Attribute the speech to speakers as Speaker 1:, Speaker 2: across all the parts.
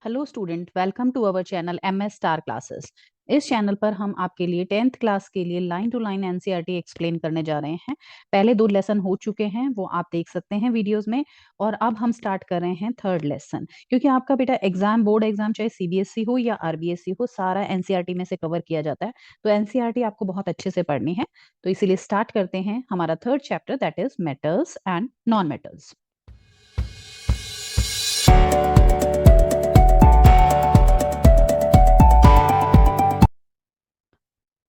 Speaker 1: Hello student, welcome to our channel M S star classes. इस channel पर हम आपके लिए 10th क्लास के लिए line to line NCERT explain करने जा रहे हैं। पहले 2 लेसन हो चुके हैं, वो आप देख सकते हैं वीडियोस में। और अब हम स्टार्ट कर रहे हैं थर्ड लेसन, क्योंकि आपका बेटा एग्जाम, बोर्ड एग्जाम चाहे सीबीएसई हो या आरबीएसई हो, सारा एनसीईआरटी में से कवर किया जाता है। तो एनसीईआरटी आपको बहुत अच्छे से पढ़नी है। तो इसीलिए स्टार्ट करते हैं हमारा third chapter, that is metals and non metals.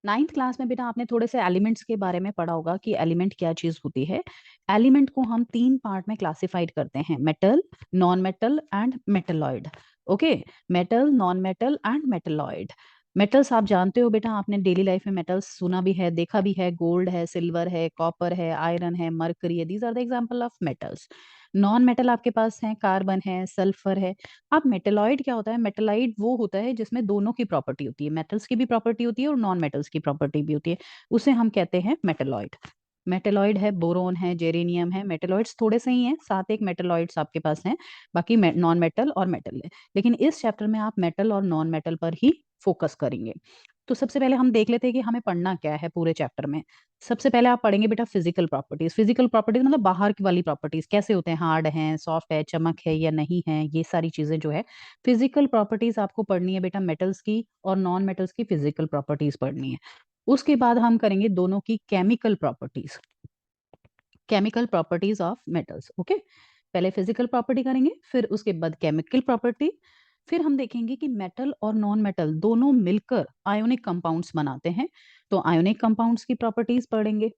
Speaker 1: Ninth class में बेटा आपने थोड़े से एलिमेंट्स के बारे में पढ़ा होगा कि एलिमेंट क्या चीज होती है। एलिमेंट को हम 3 पार्ट में क्लासिफाइड करते हैं, metal, non metal and metalloid. Okay, metal, non metal and metalloid. Metals आप जानते हो बेटा, आपने डेली लाइफ में मेटल्स सुना भी है, देखा भी है। गोल्ड है, सिल्वर है, कॉपर है, आयरन है, मरकरी है, these are the example of metals. Non metal आपके पास है, कार्बन है, सल्फर है। अब मेटेलॉइड क्या होता है? मेटेलाइड वो होता है जिसमें दोनों की प्रॉपर्टी होती है, मेटल्स की भी प्रॉपर्टी होती है और नॉन मेटल्स की प्रॉपर्टी भी होती है। उसे हम कहते हैं मेटेलॉइड। मेटेलॉइड है, बोरोन है, जेरेनियम है। मेटेलॉइड्स थोड़े से ही हैं, 7 एक मेटेलॉइड्स आपके पास हैं। बाकी नॉन मेटल और मेटल है। लेकिन इस चैप्टर में आप मेटल और नॉन मेटल पर ही फोकस करेंगे। तो सबसे पहले हम देख लेते हैं कि हमें पढ़ना क्या है पूरे चैप्टर में। सबसे पहले आप पढ़ेंगे बेटा फिजिकल प्रॉपर्टीज। फिजिकल प्रॉपर्टीज मतलब बाहर की वाली प्रॉपर्टीज, कैसे होते हैं, हार्ड हैं, सॉफ्ट है, चमक है या नहीं है, ये सारी चीजें जो है फिजिकल प्रॉपर्टीज आपको पढ़नी है बेटा। मेटल्स की और नॉन मेटल्स की फिजिकल प्रॉपर्टीज पढ़नी है। उसके बाद हम करेंगे दोनों की chemical properties, chemical properties of metals. Okay, पहले फिजिकल प्रॉपर्टी करेंगे, फिर उसके बाद केमिकल प्रॉपर्टी। फिर हम देखेंगे कि मेटल और नॉन मेटल दोनों मिलकर आयोनिक कंपाउंड्स बनाते हैं। तो आयोनिक कंपाउंड्स की प्रॉपर्टीज पढ़ेंगे।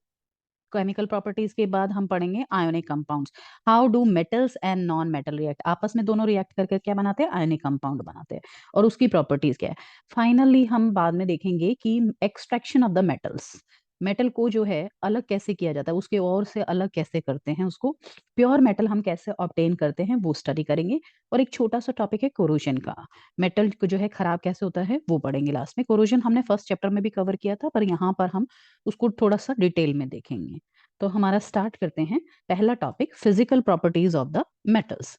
Speaker 1: केमिकल प्रॉपर्टीज के बाद हम पढ़ेंगे ionic compounds. How do metals and non metal react, आपस में दोनों रिएक्ट करके क्या बनाते हैं? आयोनिक कंपाउंड बनाते हैं। और उसकी प्रॉपर्टीज क्या है। फाइनली हम बाद में देखेंगे कि extraction of the metals, metal को जो है अलग कैसे किया जाता है, उसके और से अलग कैसे करते हैं उसको, प्योर मेटल हम कैसे ऑब्टेन करते हैं, वो स्टडी करेंगे। और एक छोटा सा टॉपिक है कोरोजन का, मेटल को जो है खराब कैसे होता है वो पढ़ेंगे लास्ट में। कोरोजन हमने फर्स्ट चैप्टर में भी कवर किया था, पर यहाँ पर हम उसको थोड़ा सा डिटेल में देखेंगे। तो हमारा स्टार्ट करते हैं पहला topic, physical properties of the metals.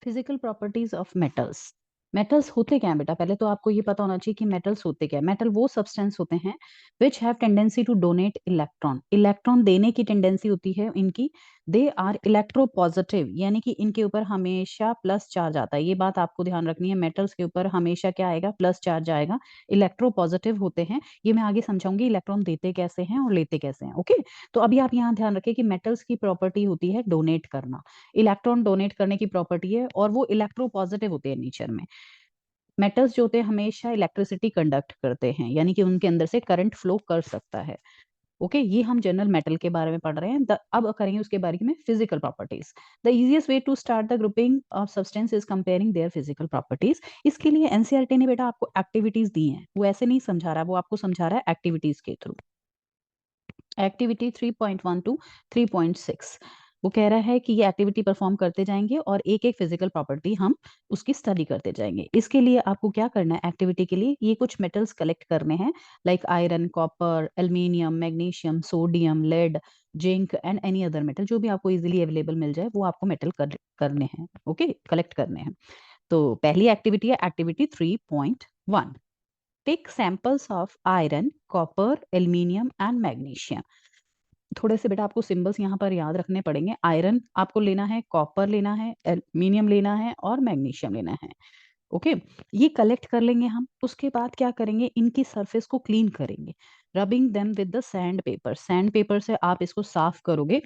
Speaker 1: Physical properties of metals. Metals होते क्या हैं बेटा? पहले तो आपको ये पता होना चाहिए कि मेटल्स होते क्या है। मेटल वो सब्सटेंस होते हैं which have tendency to donate electron, electron देने की टेंडेंसी होती है इनकी। दे आर इलेक्ट्रोपॉजिटिव, यानी कि इनके ऊपर हमेशा प्लस चार्ज आता है। ये बात आपको ध्यान रखनी है, मेटल्स के ऊपर हमेशा क्या आएगा? प्लस चार्ज आएगा। इलेक्ट्रोपॉजिटिव होते हैं। ये मैं आगे समझाऊंगी इलेक्ट्रॉन देते कैसे हैं और लेते कैसे हैं। ओके, तो अभी आप यहाँ ध्यान रखिए कि मेटल्स की प्रॉपर्टी होती है डोनेट करना, इलेक्ट्रॉन डोनेट करने की प्रॉपर्टी है, और वो इलेक्ट्रोपॉजिटिव होते हैं नेचर में। मेटल्स जो होते हैं हमेशा इलेक्ट्रिसिटी कंडक्ट करते हैं, यानी कि उनके अंदर से करंट फ्लो कर सकता है। ओके, ये हम जनरल मेटल के बारे में पढ़ रहे हैं। अब करेंगे उसके बारे में physical properties. The easiest way to start the grouping of substance is comparing their physical properties. इसके लिए एनसीईआरटी ने बेटा आपको एक्टिविटीज दी हैं, वो ऐसे नहीं समझा रहा, वो आपको समझा रहा है एक्टिविटीज के थ्रू। एक्टिविटी 3.1 टू 3.6, वो कह रहा है कि ये एक्टिविटी परफॉर्म करते जाएंगे और एक एक फिजिकल प्रॉपर्टी हम उसकी स्टडी करते जाएंगे। इसके लिए आपको क्या करना है? एक्टिविटी के लिए ये कुछ मेटल्स कलेक्ट करने हैं, like iron, copper, aluminium, magnesium, sodium, lead, zinc and any other metal, जो भी आपको इजीली अवेलेबल मिल जाए वो आपको मेटल करने हैं। ओके, कलेक्ट करने हैं। तो पहली एक्टिविटी है activity 3.1, take samples of iron, copper, aluminium and magnesium. थोड़े से बेटा आपको सिंबल्स यहाँ पर याद रखने पड़ेंगे। आयरन आपको लेना है, कॉपर लेना है, एल्यूमिनियम लेना है और मैग्नीशियम लेना है। ओके, ये कलेक्ट कर लेंगे हम। उसके बाद क्या करेंगे? इनकी सरफेस को क्लीन करेंगे, rubbing them with the sand paper. Sand paper से आप इसको साफ करोगे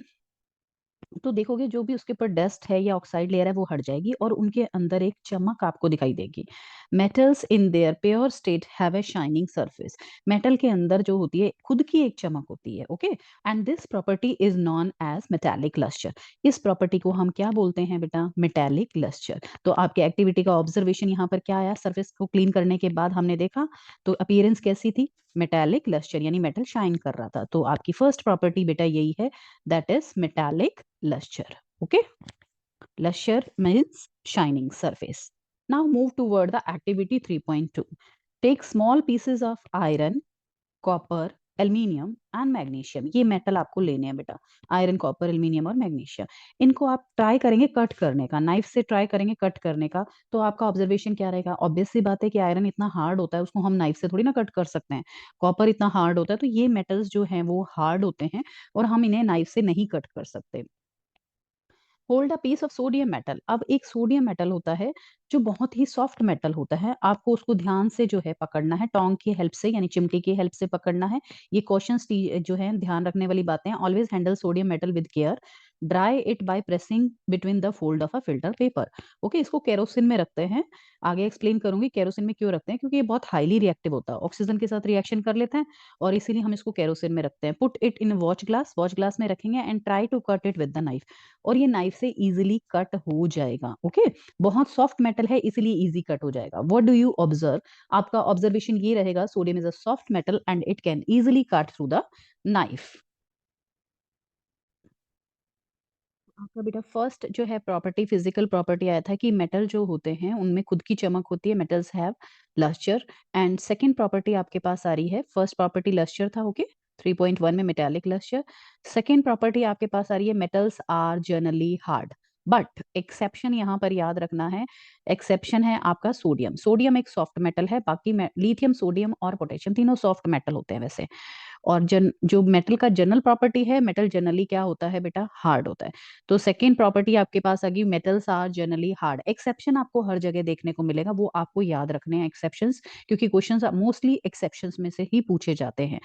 Speaker 1: तो देखोगे जो भी उसके ऊपर डस्ट है या ऑक्साइड लेयर है वो हट जाएगी और उनके अंदर एक चमक आपको दिखाई देगी। Metals in their pure state have a shining surface, metal के अंदर जो होती है खुद की एक चमक होती है। Okay, and this property is known as metallic lustre. इस प्रॉपर्टी को हम क्या बोलते हैं बेटा? Metallic lustre. तो आपके एक्टिविटी का ऑब्जर्वेशन यहाँ पर क्या आया? सरफेस को क्लीन करने के बाद हमने देखा तो अपीयरेंस कैसी थी? मेटालिक लस्टर, यानी मेटल शाइन कर रहा था। तो आपकी फर्स्ट प्रॉपर्टी बेटा यही है, that is metallic luster. Okay, luster means shining surface. Now move toward the activity 3.2, take small pieces of iron, copper, aluminium and magnesium, ये मेटल आपको लेने हैं बेटा, आयरन, कॉपर, एल्यूमिनियम और मैग्नीशियम। इनको आप ट्राई करेंगे कट करने का, नाइफ से ट्राई करेंगे कट करने का, तो आपका ऑब्जर्वेशन क्या रहेगा? ऑब्वियस सी बात है कि आयरन इतना हार्ड होता है, उसको हम नाइफ से थोड़ी ना कट कर सकते हैं। कॉपर इतना हार्ड होता है, तो ये मेटल्स जो हैं वो हार्ड होते हैं और हम इन्हें नाइफ से नहीं कट कर सकते। Hold a piece of sodium metal, अब एक सोडियम मेटल होता है जो बहुत ही सॉफ्ट मेटल होता है, आपको उसको ध्यान से जो है पकड़ना है, टोंग की हेल्प से यानी चिमटी की हेल्प से पकड़ना है। ये क्वेश्चंस जो है ध्यान रखने वाली बातें हैं। Always handle sodium metal with care, dry it by pressing between the fold of a filter paper. Okay, इसको केरोसिन में रखते हैं, आगे एक्सप्लेन करूंगी केरोसिन में क्यों रखते हैं, क्योंकि ये बहुत हाईली रिएक्टिव होता है, ऑक्सीजन के साथ रिएक्शन कर लेते हैं और इसीलिए हम इसको केरोसिन में रखते हैं। Put it in watch glass, watch glass में रखेंगे and try to cut it with the knife, और ये नाइफ से इजीली कट हो जाएगा। ओके, बहुत सॉफ्ट मेटल है इसीलिए इजी कट हो जाएगा। What do you observe? आपका ऑब्जर्वेशन ये रहेगा, sodium is a soft metal and it can easily cut through the knife. आपका बेटा फर्स्ट जो है प्रॉपर्टी, फिजिकल प्रॉपर्टी आया था कि मेटल जो होते हैं उनमें खुद की चमक होती है, metals have lustre. And second property आपके पास आ रही है, फर्स्ट प्रॉपर्टी लस्टर था, ओके, 3.1 में मेटालिक लस्टर। सेकंड प्रॉपर्टी आपके पास आ रही है, metals are generally hard, but exception यहाँ पर याद रखना है, एक्सेप्शन है आपका सोडियम। सोडियम एक सॉफ्ट मेटल है, बाकी लिथियम, सोडियम और पोटेशियम तीनों सॉफ्ट मेटल होते हैं वैसे। और जो मेटल का जनरल प्रॉपर्टी है, मेटल जनरली क्या होता है बेटा? हार्ड होता है। तो सेकेंड प्रॉपर्टी आपके पास आ गई, metals are generally hard. Exception आपको हर जगह देखने को मिलेगा, वो आपको याद रखने हैं एक्सेप्शंस, क्योंकि क्वेश्चंस मोस्टली एक्सेप्शंस में से ही पूछे जाते हैं।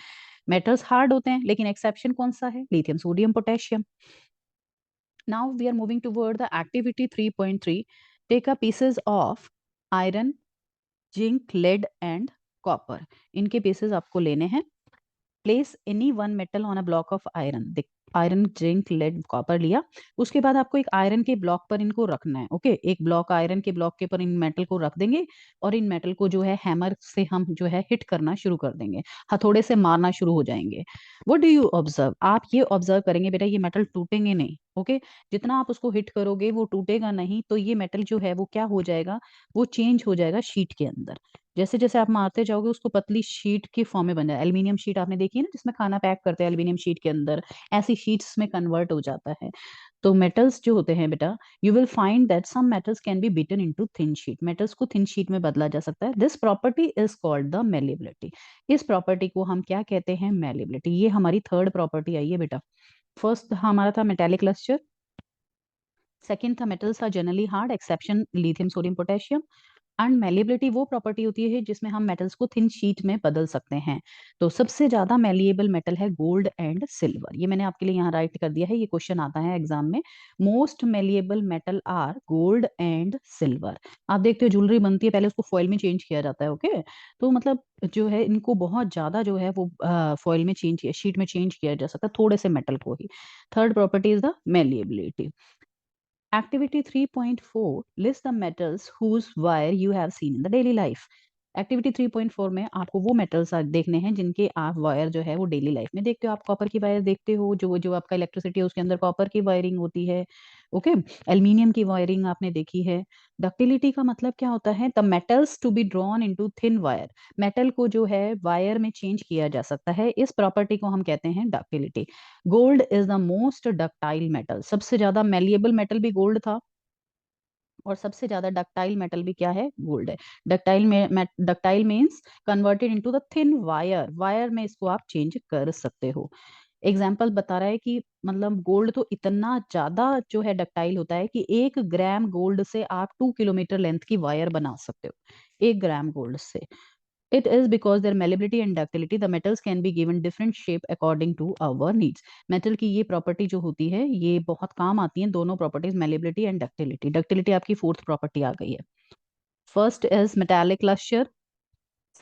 Speaker 1: मेटल्स हार्ड होते हैं लेकिन एक्सेप्शन कौन सा है? Lithium, sodium, potassium. Now we are moving toward the activity 3.3, take a pieces of iron, zinc, lead and copper, इनके पीसेस आपको लेने हैं। Place any one metal on a block of iron, iron, zinc, lead, copper लिया, उसके बाद आपको एक iron के ब्लॉक पर इनको रखना है। ओके, एक ब्लॉक आयरन के ब्लॉक के पर इन मेटल को रख देंगे और इन मेटल को जो है हैमर से हम जो है हिट करना शुरू कर देंगे, हथौड़े से मारना शुरू हो जाएंगे। What do you observe? आप ये ऑब्जर्व करेंगे बेटा, ये मेटल टूटेंगे नहीं। ओके, जितना आप उसको हिट करोगे वो टूटेगा नहीं, तो ये मेटल जो है वो क्या हो जाएगा? वो चेंज हो जाएगा शीट के अंदर। जैसे जैसे आप मारते जाओगे उसको पतली शीट की फॉर्म में बन जाए, एल्यूमिनियम शीट आपने देखी है ना जिसमें खाना पैक करते हैं एल्यूमिनियम शीट के अंदर, ऐसी शीट्स में कन्वर्ट हो जाता है। तो मेटल्स जो होते हैं बेटा, you will find that some metals can be beaten into thin sheet, metals को थिन शीट में बदला जा सकता है। This property is called the malleability, इस प्रॉपर्टी को हम क्या कहते हैं? मेलिबिलिटी। ये हमारी थर्ड प्रॉपर्टी आई है बेटा। फर्स्ट हमारा था मेटेलिक लस्टर, सेकंड था metals are generally hard, exception lithium, sodium, potassium. And malleability वो प्रॉपर्टी होती है जिसमें हम मेटल्स को थिन शीट में बदल सकते हैं। तो सबसे ज्यादा मेलिएबल मेटल है गोल्ड एंड सिल्वर, ये मैंने आपके लिए यहाँ राइट कर दिया है, ये क्वेश्चन आता है एग्जाम में। Most malleable metal are gold and silver. आप देखते हो ज्वेलरी बनती है, पहले उसको फॉइल में चेंज किया जाता है। ओके, तो मतलब जो है इनको बहुत ज्यादा जो है वो फॉइल में चेंज किया, शीट में चेंज किया जा सकता है थोड़े से मेटल को ही। Third property is the malleability. Activity 3.4 list the metals whose wire you have seen in the daily life. Activity 3.4 में आपको वो मेटल्स देखने हैं जिनके आप वायर जो है वो डेली लाइफ में देखते हो। आप कॉपर की वायर देखते हो, जो जो आपका इलेक्ट्रिसिटी है उसके अंदर कॉपर की वायरिंग होती है। ओके, एल्यूमिनियम की वायरिंग आपने देखी है। डक्टिलिटी का मतलब क्या होता है? The metals to be drawn into thin wire, metal को जो है वायर में चेंज किया जा सकता है, इस प्रॉपर्टी को हम कहते हैं ductility. Gold is the most ductile metal, सबसे ज्यादा मेलिएबल मेटल भी गोल्ड था और सबसे ज्यादा डक्टाइल मेटल भी क्या है? गोल्ड है। Ductile means converted into the thin wire, wire में इसको आप चेंज कर सकते हो। एग्जाम्पल बता रहा है कि मतलब गोल्ड तो इतना ज्यादा जो है डक्टाइल होता है कि 1 ग्राम गोल्ड से आप 2 किलोमीटर लेंथ की वायर बना सकते हो, 1 ग्राम गोल्ड से। It is because their malleability and ductility, the metals can be given different shape according to our needs. Metal की ये प्रॉपर्टी जो होती है ये बहुत काम आती है, दोनों properties, malleability and ductility. Ductility आपकी फोर्थ प्रॉपर्टी आ गई है। First is metallic luster,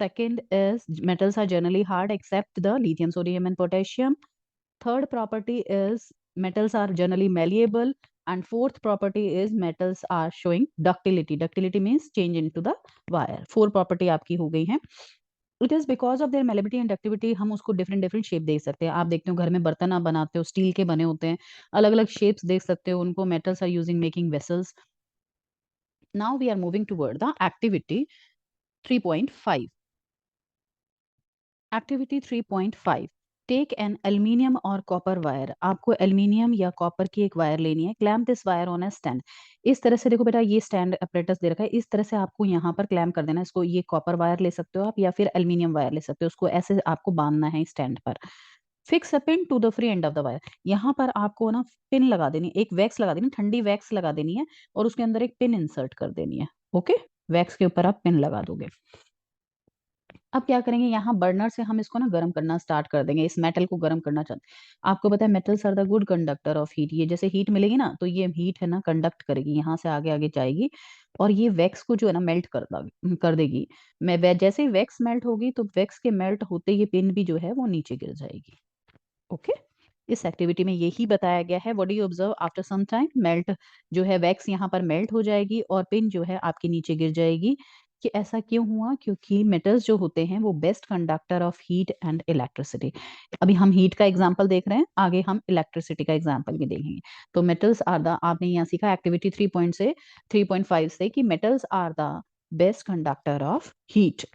Speaker 1: second is metals are generally hard except the lithium, sodium and potassium. Third property is metals are generally malleable, and fourth property is metals are showing ductility. Ductility means change into the wire. Four property आपकी हो गई है। It is because of their malleability and activity, हम उसको different different shape दे सकते हैं। आप देखते हो घर में बर्तन आप बनाते हो स्टील के बने होते हैं, अलग अलग शेप्स देख सकते हो उनको, metals are using making vessels. Now we are moving toward the activity 3.5। Activity 3.5, take an aluminium और कॉपर वायर, आपको एल्यूमिनियम या कॉपर की एक वायर लेनी है। Clamp this wire on a stand, इस तरह से देखो बेटा ये स्टैंड अपरेटस दे रखा है, इस तरह से आपको यहाँ पर क्लैम्प कर देना है इसको। ये कॉपर वायर ले सकते हो आप या फिर एल्यूमिनियम वायर ले सकते हो, उसको ऐसे आपको बांधना है स्टैंड पर। Fix a pin to the free end of the wire, यहाँ पर आपको ना पिन लगा देनी, एक वैक्स लगा देनी, ठंडी वैक्स लगा देनी है और उसके अंदर एक पिन इंसर्ट कर देनी है। ओके, वैक्स के ऊपर आप पिन लगा दोगे। अब क्या करेंगे, यहाँ बर्नर से हम इसको ना गर्म करना स्टार्ट कर देंगे, इस मेटल को गर्म करना चाहते हैं। आपको पता है metals are the good conductor of heat, ये जैसे हीट मिलेगी ना तो ये हीट है ना कंडक्ट करेगी, यहाँ से आगे आगे जाएगी और ये वैक्स को जो है ना मेल्ट कर देगी। जैसे ही वैक्स मेल्ट होगी तो वैक्स के मेल्ट होते ये पिन भी जो है वो नीचे गिर जाएगी। ओके, इस एक्टिविटी में यही बताया गया है। What do you observe after some time, melt जो है वैक्स यहाँ पर मेल्ट हो जाएगी और पिन जो है आपके नीचे गिर जाएगी। कि ऐसा क्यों हुआ, क्योंकि मेटल्स जो होते हैं वो best conductor of heat and electricity. अभी हम हीट का एग्जांपल देख रहे हैं, आगे हम इलेक्ट्रिसिटी का एग्जांपल भी देखेंगे। तो मेटल्स आर द, आपने यहाँ सीखा एक्टिविटी 3.5 से कि metals are the best conductor of heat,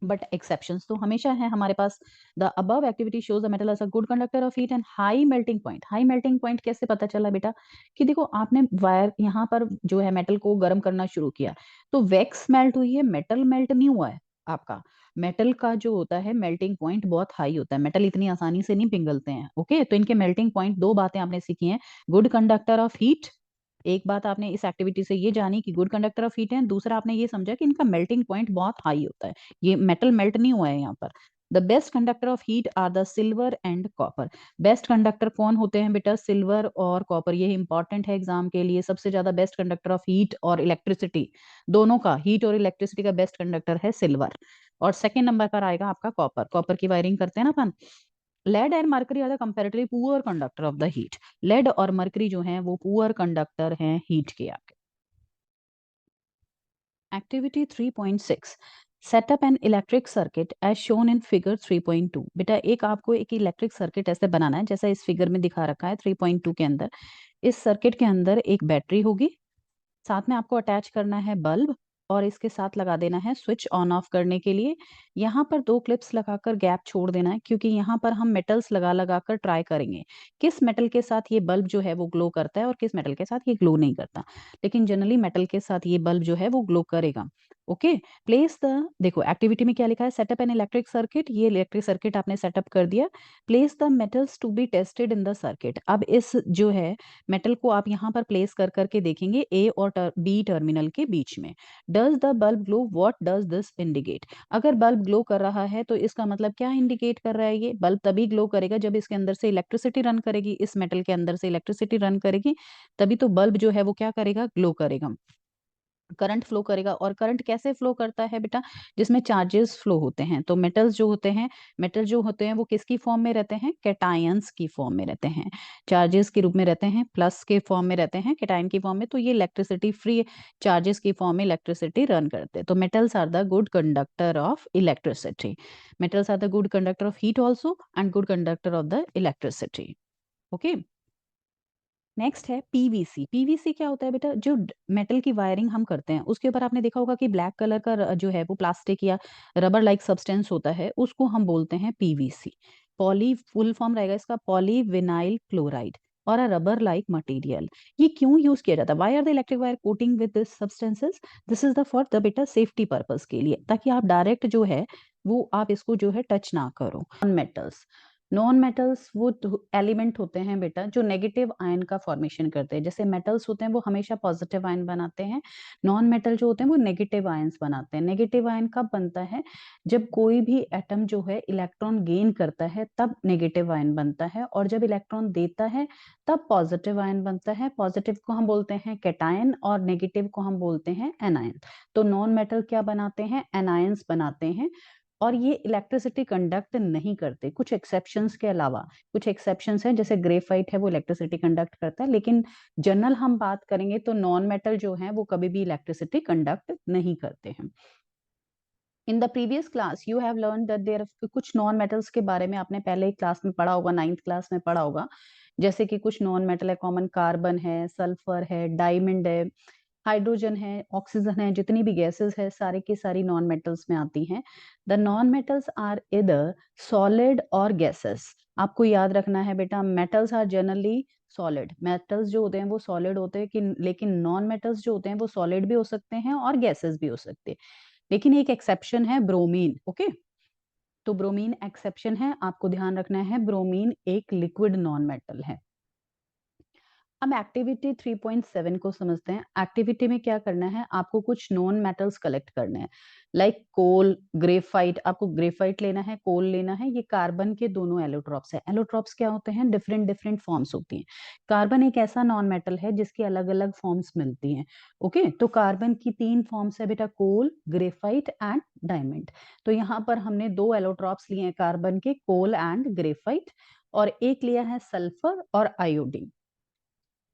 Speaker 1: but exceptions तो हमेशा है हमारे पास। The above activity shows the metal as a good conductor of heat and high melting point. High melting point कैसे पता चला बेटा, कि देखो आपने वायर यहाँ पर जो है मेटल को गर्म करना शुरू किया तो वैक्स मेल्ट हुई है, मेटल मेल्ट नहीं हुआ है आपका। मेटल का जो होता है मेल्टिंग पॉइंट बहुत हाई होता है, मेटल इतनी आसानी से नहीं पिघलते हैं। ओके, तो इनके मेल्टिंग पॉइंट, दो बातें आपने सीखी हैं, गुड कंडक्टर ऑफ हीट, एक बात आपने इस एक्टिविटी से ये जानी कि गुड कंडक्टर ऑफ हीट है, दूसरा आपने ये समझा कि इनका मेल्टिंग पॉइंट बहुत हाई होता है, ये मेटल मेल्ट नहीं हुआ है यहाँ पर। The best conductor of heat are the silver and copper. Best conductor कौन होते हैं बेटा, सिल्वर और कॉपर, ये इंपॉर्टेंट है एग्जाम के लिए। सबसे ज्यादा बेस्ट कंडक्टर ऑफ हीट और इलेक्ट्रिसिटी, दोनों का, हीट और इलेक्ट्रिसिटी का बेस्ट कंडक्टर है सिल्वर। और सेकेंड नंबर पर आएगा आपका कॉपर, कॉपर की वायरिंग करते हैं ना अपन। Lead and mercury are the comparatively poor conductor of the heat, lead और मर्करी जो हैं वो पुअर कंडक्टर हैं हीट के आपके। Activity 3.6, setup an electric circuit as shown in figure 3.2। बेटा एक आपको एक इलेक्ट्रिक सर्किट ऐसे बनाना है जैसा इस फिगर में दिखा रखा है 3.2 के अंदर। इस सर्किट के अंदर एक बैटरी होगी, साथ में आपको अटैच करना है बल्ब और इसके साथ लगा देना है स्विच ऑन ऑफ करने के लिए। यहाँ पर दो क्लिप्स लगाकर गैप छोड़ देना है, क्योंकि यहाँ पर हम मेटल्स लगा लगा कर ट्राई करेंगे किस मेटल के साथ ये बल्ब जो है वो ग्लो करता है और किस मेटल के साथ ये ग्लो नहीं करता। लेकिन जनरली मेटल के साथ ये बल्ब जो है वो ग्लो करेगा। ओके, प्लेस द, देखो एक्टिविटी में क्या लिखा है, सेटअप एन इलेक्ट्रिक सर्किट, ये इलेक्ट्रिक सर्किट आपने सेटअप कर दिया। Place the metals to be tested in the circuit, अब इस जो है मेटल को आप यहाँ पर प्लेस कर करके देखेंगे ए और बी टर्मिनल के बीच में। Does the bulb glow, what does this indicate, अगर बल्ब ग्लो कर रहा है तो इसका मतलब क्या इंडिकेट कर रहा है, ये बल्ब तभी ग्लो करेगा जब इसके अंदर से इलेक्ट्रिसिटी रन करेगी, इस मेटल के अंदर से इलेक्ट्रिसिटी रन करेगी, तभी तो बल्ब जो है वो क्या करेगा, ग्लो करेगा, करंट फ्लो करेगा। और करंट कैसे फ्लो करता है बेटा, जिसमें चार्जेस फ्लो होते हैं। तो मेटल्स जो होते हैं, मेटल जो होते हैं वो किसकी फॉर्म में रहते हैं, कैटायंस की फॉर्म में रहते हैं, चार्जेस के रूप में रहते हैं, प्लस के फॉर्म में रहते हैं, कैटायन की फॉर्म में। तो ये इलेक्ट्रिसिटी फ्री चार्जेस की फॉर्म में इलेक्ट्रिसिटी रन करते हैं। तो metals are the good conductor of electricity, metals are the good conductor of heat also and good conductor of the electricity. Okay, next है पीवीसी। पीवीसी क्या होता है बेटा, जो मेटल की वायरिंग हम करते हैं उसके ऊपर आपने देखा होगा कि ब्लैक कलर का जो है वो प्लास्टिक या रबर लाइक सब्सटेंस होता है, उसको हम बोलते हैं पीवीसी। पॉली, फुल फॉर्म रहेगा इसका पॉलीविनाइल क्लोराइड और अ रबर लाइक मटेरियल। ये क्यों यूज किया जाता है, why are the electric wire coating with this substances, this is the for the बेटा सेफ्टी पर्पस के लिए, ताकि आप डायरेक्ट जो है वो आप इसको जो है टच ना करो। मेटल्स, नॉन मेटल्स वो एलिमेंट होते हैं बेटा जो नेगेटिव आयन का फॉर्मेशन करते हैं। जैसे मेटल्स होते हैं वो हमेशा पॉजिटिव आयन बनाते हैं, नॉन मेटल जो होते हैं वो नेगेटिव आयंस बनाते हैं। नेगेटिव आयन कब बनता है, जब कोई भी एटम जो है इलेक्ट्रॉन गेन करता है तब नेगेटिव आयन बनता है, और जब इलेक्ट्रॉन देता है तब पॉजिटिव आयन बनता है। पॉजिटिव को हम बोलते हैं कैटायन और नेगेटिव को हम बोलते हैं एनायन। तो नॉन मेटल क्या बनाते हैं, एनायंस बनाते हैं, और ये इलेक्ट्रिसिटी कंडक्ट नहीं करते, कुछ एक्सेप्शंस के अलावा। कुछ एक्सेप्शंस हैं, जैसे ग्रेफाइट है वो इलेक्ट्रिसिटी कंडक्ट करता है, लेकिन जनरल हम बात करेंगे तो नॉन मेटल जो है वो कभी भी इलेक्ट्रिसिटी कंडक्ट नहीं करते हैं। In the previous class you have learn that there, कुछ नॉन मेटल्स के बारे में आपने पहले ही क्लास में पढ़ा होगा, 9th क्लास में पढ़ा होगा। जैसे कि कुछ नॉन मेटल है, कॉमन कार्बन है, सल्फर है, डायमंड है, हाइड्रोजन है, ऑक्सीजन है, जितनी भी गैसेस है सारी की सारी नॉन मेटल्स में आती हैं। The non metals are either solid और गैसेस। आपको याद रखना है बेटा, metals are generally solid. Metals जो होते हैं वो सॉलिड होते हैं कि, लेकिन नॉन मेटल्स जो होते हैं वो सॉलिड भी हो सकते हैं और गैसेस भी हो सकते हैं। लेकिन एक एक्सेप्शन है, ब्रोमीन। ओके, तो ब्रोमीन एक्सेप्शन है, आपको ध्यान रखना है, ब्रोमीन एक लिक्विड नॉन मेटल है। हम एक्टिविटी 3.7 को समझते हैं। एक्टिविटी में क्या करना है, आपको कुछ नॉन मेटल्स कलेक्ट करने हैं, लाइक कोल, ग्रेफाइट। आपको ग्रेफाइट लेना है, कोल लेना है। ये कार्बन के दोनों एलोट्रॉप्स है। एलोट्रॉप्स क्या होते हैं, डिफरेंट डिफरेंट फॉर्म्स होती हैं। कार्बन एक ऐसा नॉन मेटल है जिसकी अलग अलग फॉर्म्स मिलती हैं। ओके, तो कार्बन की 3 फॉर्म्स है बेटा, कोल, ग्रेफाइट एंड डायमंड। तो यहाँ पर हमने 2 एलोट्रॉप्स लिए हैं कार्बन के, कोल एंड ग्रेफाइट, और एक लिया है सल्फर और आयोडीन।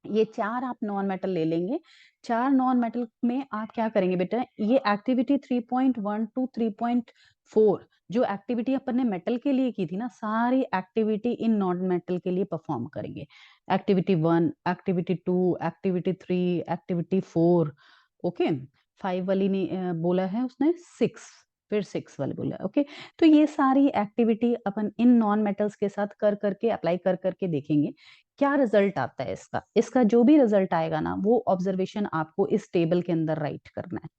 Speaker 1: ये 4 आप नॉन मेटल ले लेंगे। 4 नॉन मेटल में आप क्या करेंगे बेटा, ये एक्टिविटी 3.1 टू 3.4 जो एक्टिविटी अपन ने मेटल के लिए की थी ना, सारी एक्टिविटी इन नॉन मेटल के लिए परफॉर्म करेंगे। Activity 1, activity 2, activity 3, activity 4। Okay, 5 वाली ने बोला है उसने 6, फिर 6 वाले बोला। ओके, तो ये सारी activity upon in non metals के साथ कर करके, अप्लाई कर करके देखेंगे क्या रिजल्ट आता है इसका। इसका जो भी रिजल्ट आएगा ना, वो ऑब्जर्वेशन आपको इस टेबल के अंदर राइट करना है।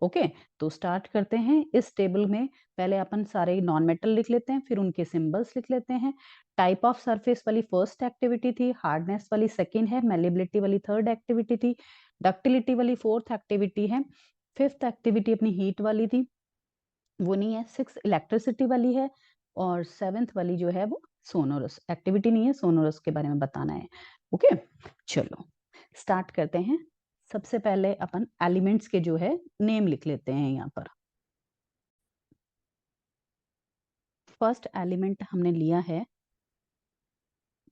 Speaker 1: ओके, तो स्टार्ट करते हैं। इस टेबल में पहले अपन सारे नॉन मेटल लिख लेते हैं, फिर उनके सिंबल्स लिख लेते हैं। टाइप ऑफ सरफेस वाली फर्स्ट एक्टिविटी थी, हार्डनेस वाली सेकंड है, मेलेबिलिटी वाली थर्ड एक्टिविटी थी, डक्टिलिटी वाली फोर्थ एक्टिविटी है, फिफ्थ एक्टिविटी अपनी हीट वाली थी, वो नहीं है। 6 इलेक्ट्रिसिटी वाली है, और 7th वाली जो है वो सोनोरस एक्टिविटी नहीं है, सोनोरस के बारे में बताना है। ओके, चलो स्टार्ट करते हैं। सबसे पहले अपन एलिमेंट्स के जो है नेम लिख लेते हैं यहाँ पर। फर्स्ट एलिमेंट हमने लिया है,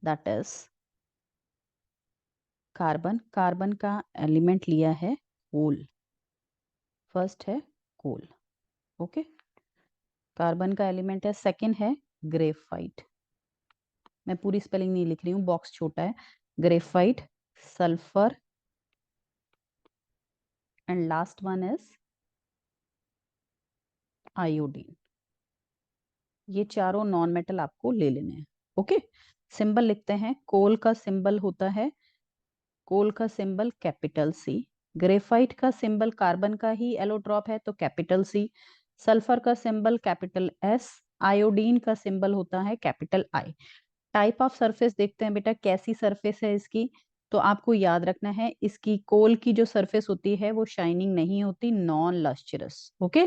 Speaker 1: दैट इज कार्बन। कार्बन का एलिमेंट लिया है कोल। फर्स्ट है कोल। ओके, कार्बन का एलिमेंट है, सेकंड है ग्रेफाइट। मैं पूरी स्पेलिंग नहीं लिख रही हूँ, बॉक्स छोटा है। Graphite, sulphur, and last one is iodine. ये चारों नॉन मेटल आपको ले लेने हैं। ओके, सिंबल लिखते हैं। कोल का सिंबल होता है, कोल का सिंबल कैपिटल सी। ग्रेफाइट का सिंबल कार्बन का ही एलोट्रॉप है तो कैपिटल सी। सल्फर का सिंबल कैपिटल एस। आयोडीन का सिंबल होता है capital I. Type of surface देखते हैं बेटा, कैसी सरफेस है इसकी। तो आपको याद रखना है, इसकी कोल की जो सरफेस होती है वो शाइनिंग नहीं होती, non lustrous. Okay,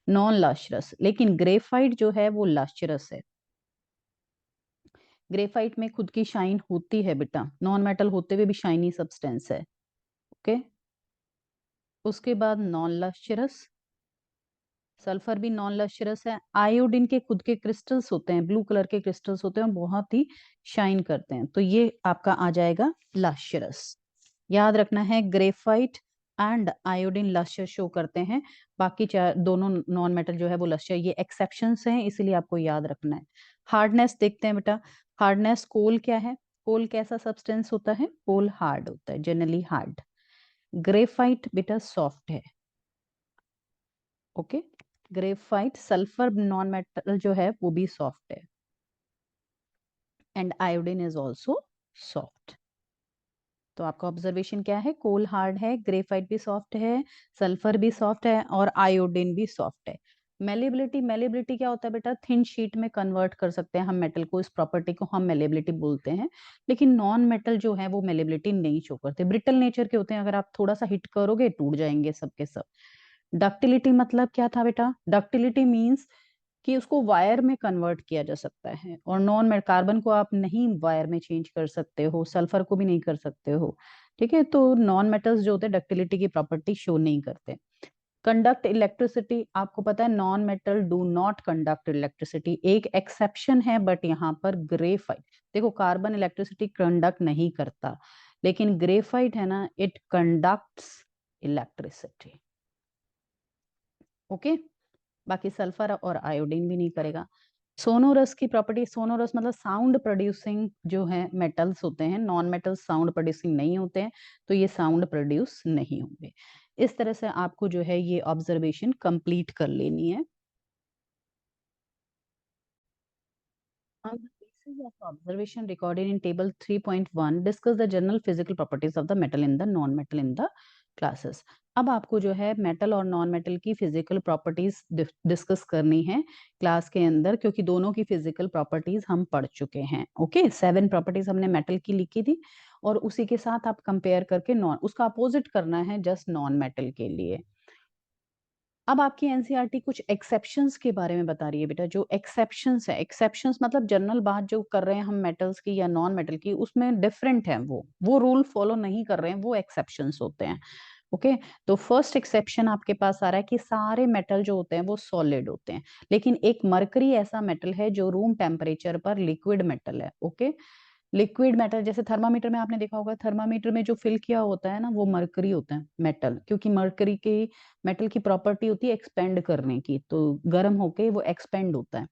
Speaker 1: non lustrous. लेकिन ग्रेफाइट जो है वो लस्चरस है। ग्रेफाइट में खुद की शाइन होती है बेटा, नॉन मेटल होते हुए भी शाइनी सब्सटेंस है। ओके, उसके बाद नॉन लस्चरस, सल्फर भी नॉन लस्चरस है। आयोडीन के खुद के क्रिस्टल्स होते हैं, ब्लू कलर के क्रिस्टल्स होते हैं, बहुत ही शाइन करते हैं, तो ये आपका आ जाएगा लस्चरस। याद रखना है, graphite and iodine lustre show करते हैं, बाकी चार दोनों नॉन मेटल जो है वो लस्टर। ये एक्सेप्शंस हैं, इसलिए आपको याद रखना है। हार्डनेस देखते हैं बेटा। हार्डनेस, कोल क्या है, कोल कैसा सब्सटेंस होता है, कोल हार्ड होता है, जनरली हार्ड। ग्रेफाइट बेटा सॉफ्ट है। Okay, graphite, sulphur non metal जो है वो भी सॉफ्ट है, and iodine is also soft. तो आपका ऑब्जर्वेशन क्या है, कोल हार्ड है, ग्रेफाइट भी सॉफ्ट है, सल्फर भी सॉफ्ट है, और आयोडीन भी सॉफ्ट है। मेलेबिलिटी, मेलेबिलिटी क्या होता है बेटा, थिन शीट में कन्वर्ट कर सकते हैं हम मेटल को, इस प्रॉपर्टी को हम मेलेबिलिटी बोलते हैं। लेकिन नॉन मेटल जो है वो मेलेबिलिटी नहीं शो करते, ब्रिटल नेचर के होते हैं, अगर आप थोड़ा सा हिट करोगे टूट जाएंगे सब के सब। डक्टिलिटी मतलब क्या था बेटा, डक्टिलिटी मींस कि उसको वायर में कन्वर्ट किया जा सकता है, और नॉन में कार्बन को आप नहीं वायर में चेंज कर सकते हो, सल्फर को भी नहीं कर सकते हो। ठीक है, तो नॉन मेटल्स जो होते हैं डक्टिलिटी की प्रॉपर्टी शो नहीं करते। कंडक्ट इलेक्ट्रिसिटी, आपको पता है non metal do not conduct electricity, एक एक्सेप्शन है, बट यहाँ पर ग्रेफाइट, देखो कार्बन इलेक्ट्रिसिटी कंडक्ट नहीं करता, लेकिन ग्रेफाइट है ना, इट कंडक्ट्स इलेक्ट्रिसिटी। ओके, बाकी सल्फर और आयोडीन भी नहीं करेगा। सोनोरस की प्रॉपर्टी, सोनोरस मतलब साउंड प्रोड्यूसिंग जो है मेटल्स होते हैं, नॉन मेटल्स साउंड प्रोड्यूसिंग नहीं होते हैं, तो ये साउंड प्रोड्यूस नहीं होंगे। इस तरह से आपको जो है ये ऑब्जर्वेशन कंप्लीट कर लेनी है। On the basis of observation recorded in table 3.1, discuss the general physical properties of the metal in the non-metal in the classes. अब आपको जो है मेटल और नॉन मेटल की फिजिकल प्रॉपर्टीज डिस्कस करनी है क्लास के अंदर, क्योंकि दोनों की फिजिकल प्रॉपर्टीज हम पढ़ चुके हैं। ओके, 7 प्रॉपर्टीज हमने मेटल की लिखी थी, और उसी के साथ आप कंपेयर करके नॉन, उसका अपोजिट करना है जस्ट नॉन मेटल के लिए। अब आपकी एनसीईआरटी कुछ एक्सेप्शंस के बारे में बता रही है बेटा। जो एक्सेप्शंस है, एक्सेप्शंस मतलब जनरल बात जो कर रहे हैं हम मेटल्स की या नॉन मेटल की, उसमें डिफरेंट है, वो रूल फॉलो नहीं कर रहे हैं, वो एक्सेप्शंस होते हैं। ओके, तो फर्स्ट एक्सेप्शन आपके पास आ रहा है कि सारे मेटल जो होते हैं वो सॉलिड होते हैं, लेकिन एक मरकरी ऐसा मेटल है जो रूम टेम्परेचर पर लिक्विड मेटल है। ओके, लिक्विड मेटल जैसे थर्मामीटर में आपने देखा होगा, थर्मामीटर में जो फिल किया होता है ना, वो मरकरी होता है मेटल, क्योंकि मरकरी की मेटल की प्रॉपर्टी होती है एक्सपेंड करने की, तो गर्म होके वो एक्सपेंड होता है।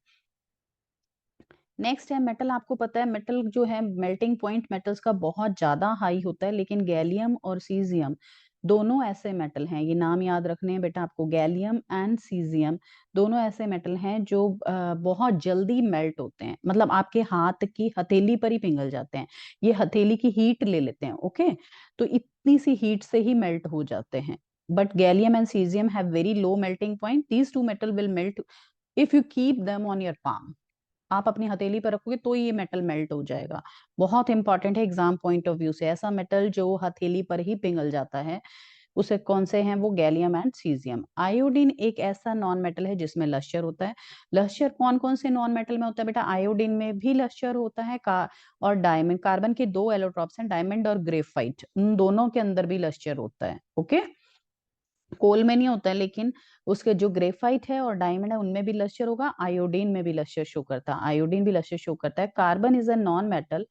Speaker 1: नेक्स्ट है मेटल। आपको पता है मेटल जो है मेल्टिंग पॉइंट मेटल्स का बहुत ज्यादा हाई होता है, लेकिन गैलियम और सीजियम दोनों ऐसे मेटल हैं, ये नाम याद रखने हैं बेटा आपको, गैलियम एंड सीजियम दोनों ऐसे मेटल हैं जो बहुत जल्दी मेल्ट होते हैं, मतलब आपके हाथ की हथेली पर ही पिघल जाते हैं, ये हथेली की हीट ले लेते हैं। ओके, तो इतनी सी हीट से ही मेल्ट हो जाते हैं। But gallium and caesium have very low melting point, these two metal will melt if you keep them on your palm. आप अपनी हथेली पर रखोगे तो ये मेटल मेल्ट हो जाएगा। बहुत इंपॉर्टेंट है एग्जाम पॉइंट ऑफ व्यू से, ऐसा मेटल जो हथेली पर ही पिघल जाता है, उसे कौन से हैं वो, गैलियम एंड सीजियम। आयोडीन एक ऐसा नॉन मेटल है जिसमें लश्चर होता है। लश्चर कौन कौन से नॉन मेटल में होता है बेटा? आयोडीन में भी लश्चर होता है और डायमंड, कार्बन के दो एलोट्रॉप्स हैं, डायमंड और ग्रेफाइट, उन दोनों के अंदर भी लश्चर होता है। ओके, कोल में नहीं होता है, लेकिन उसके जो ग्रेफाइट है और डायमंड है उनमें भी लश्चर होगा, आयोडीन में भी लश्चर शो करता है, आयोडीन भी लश्चर शो करता है। Carbon is a non metal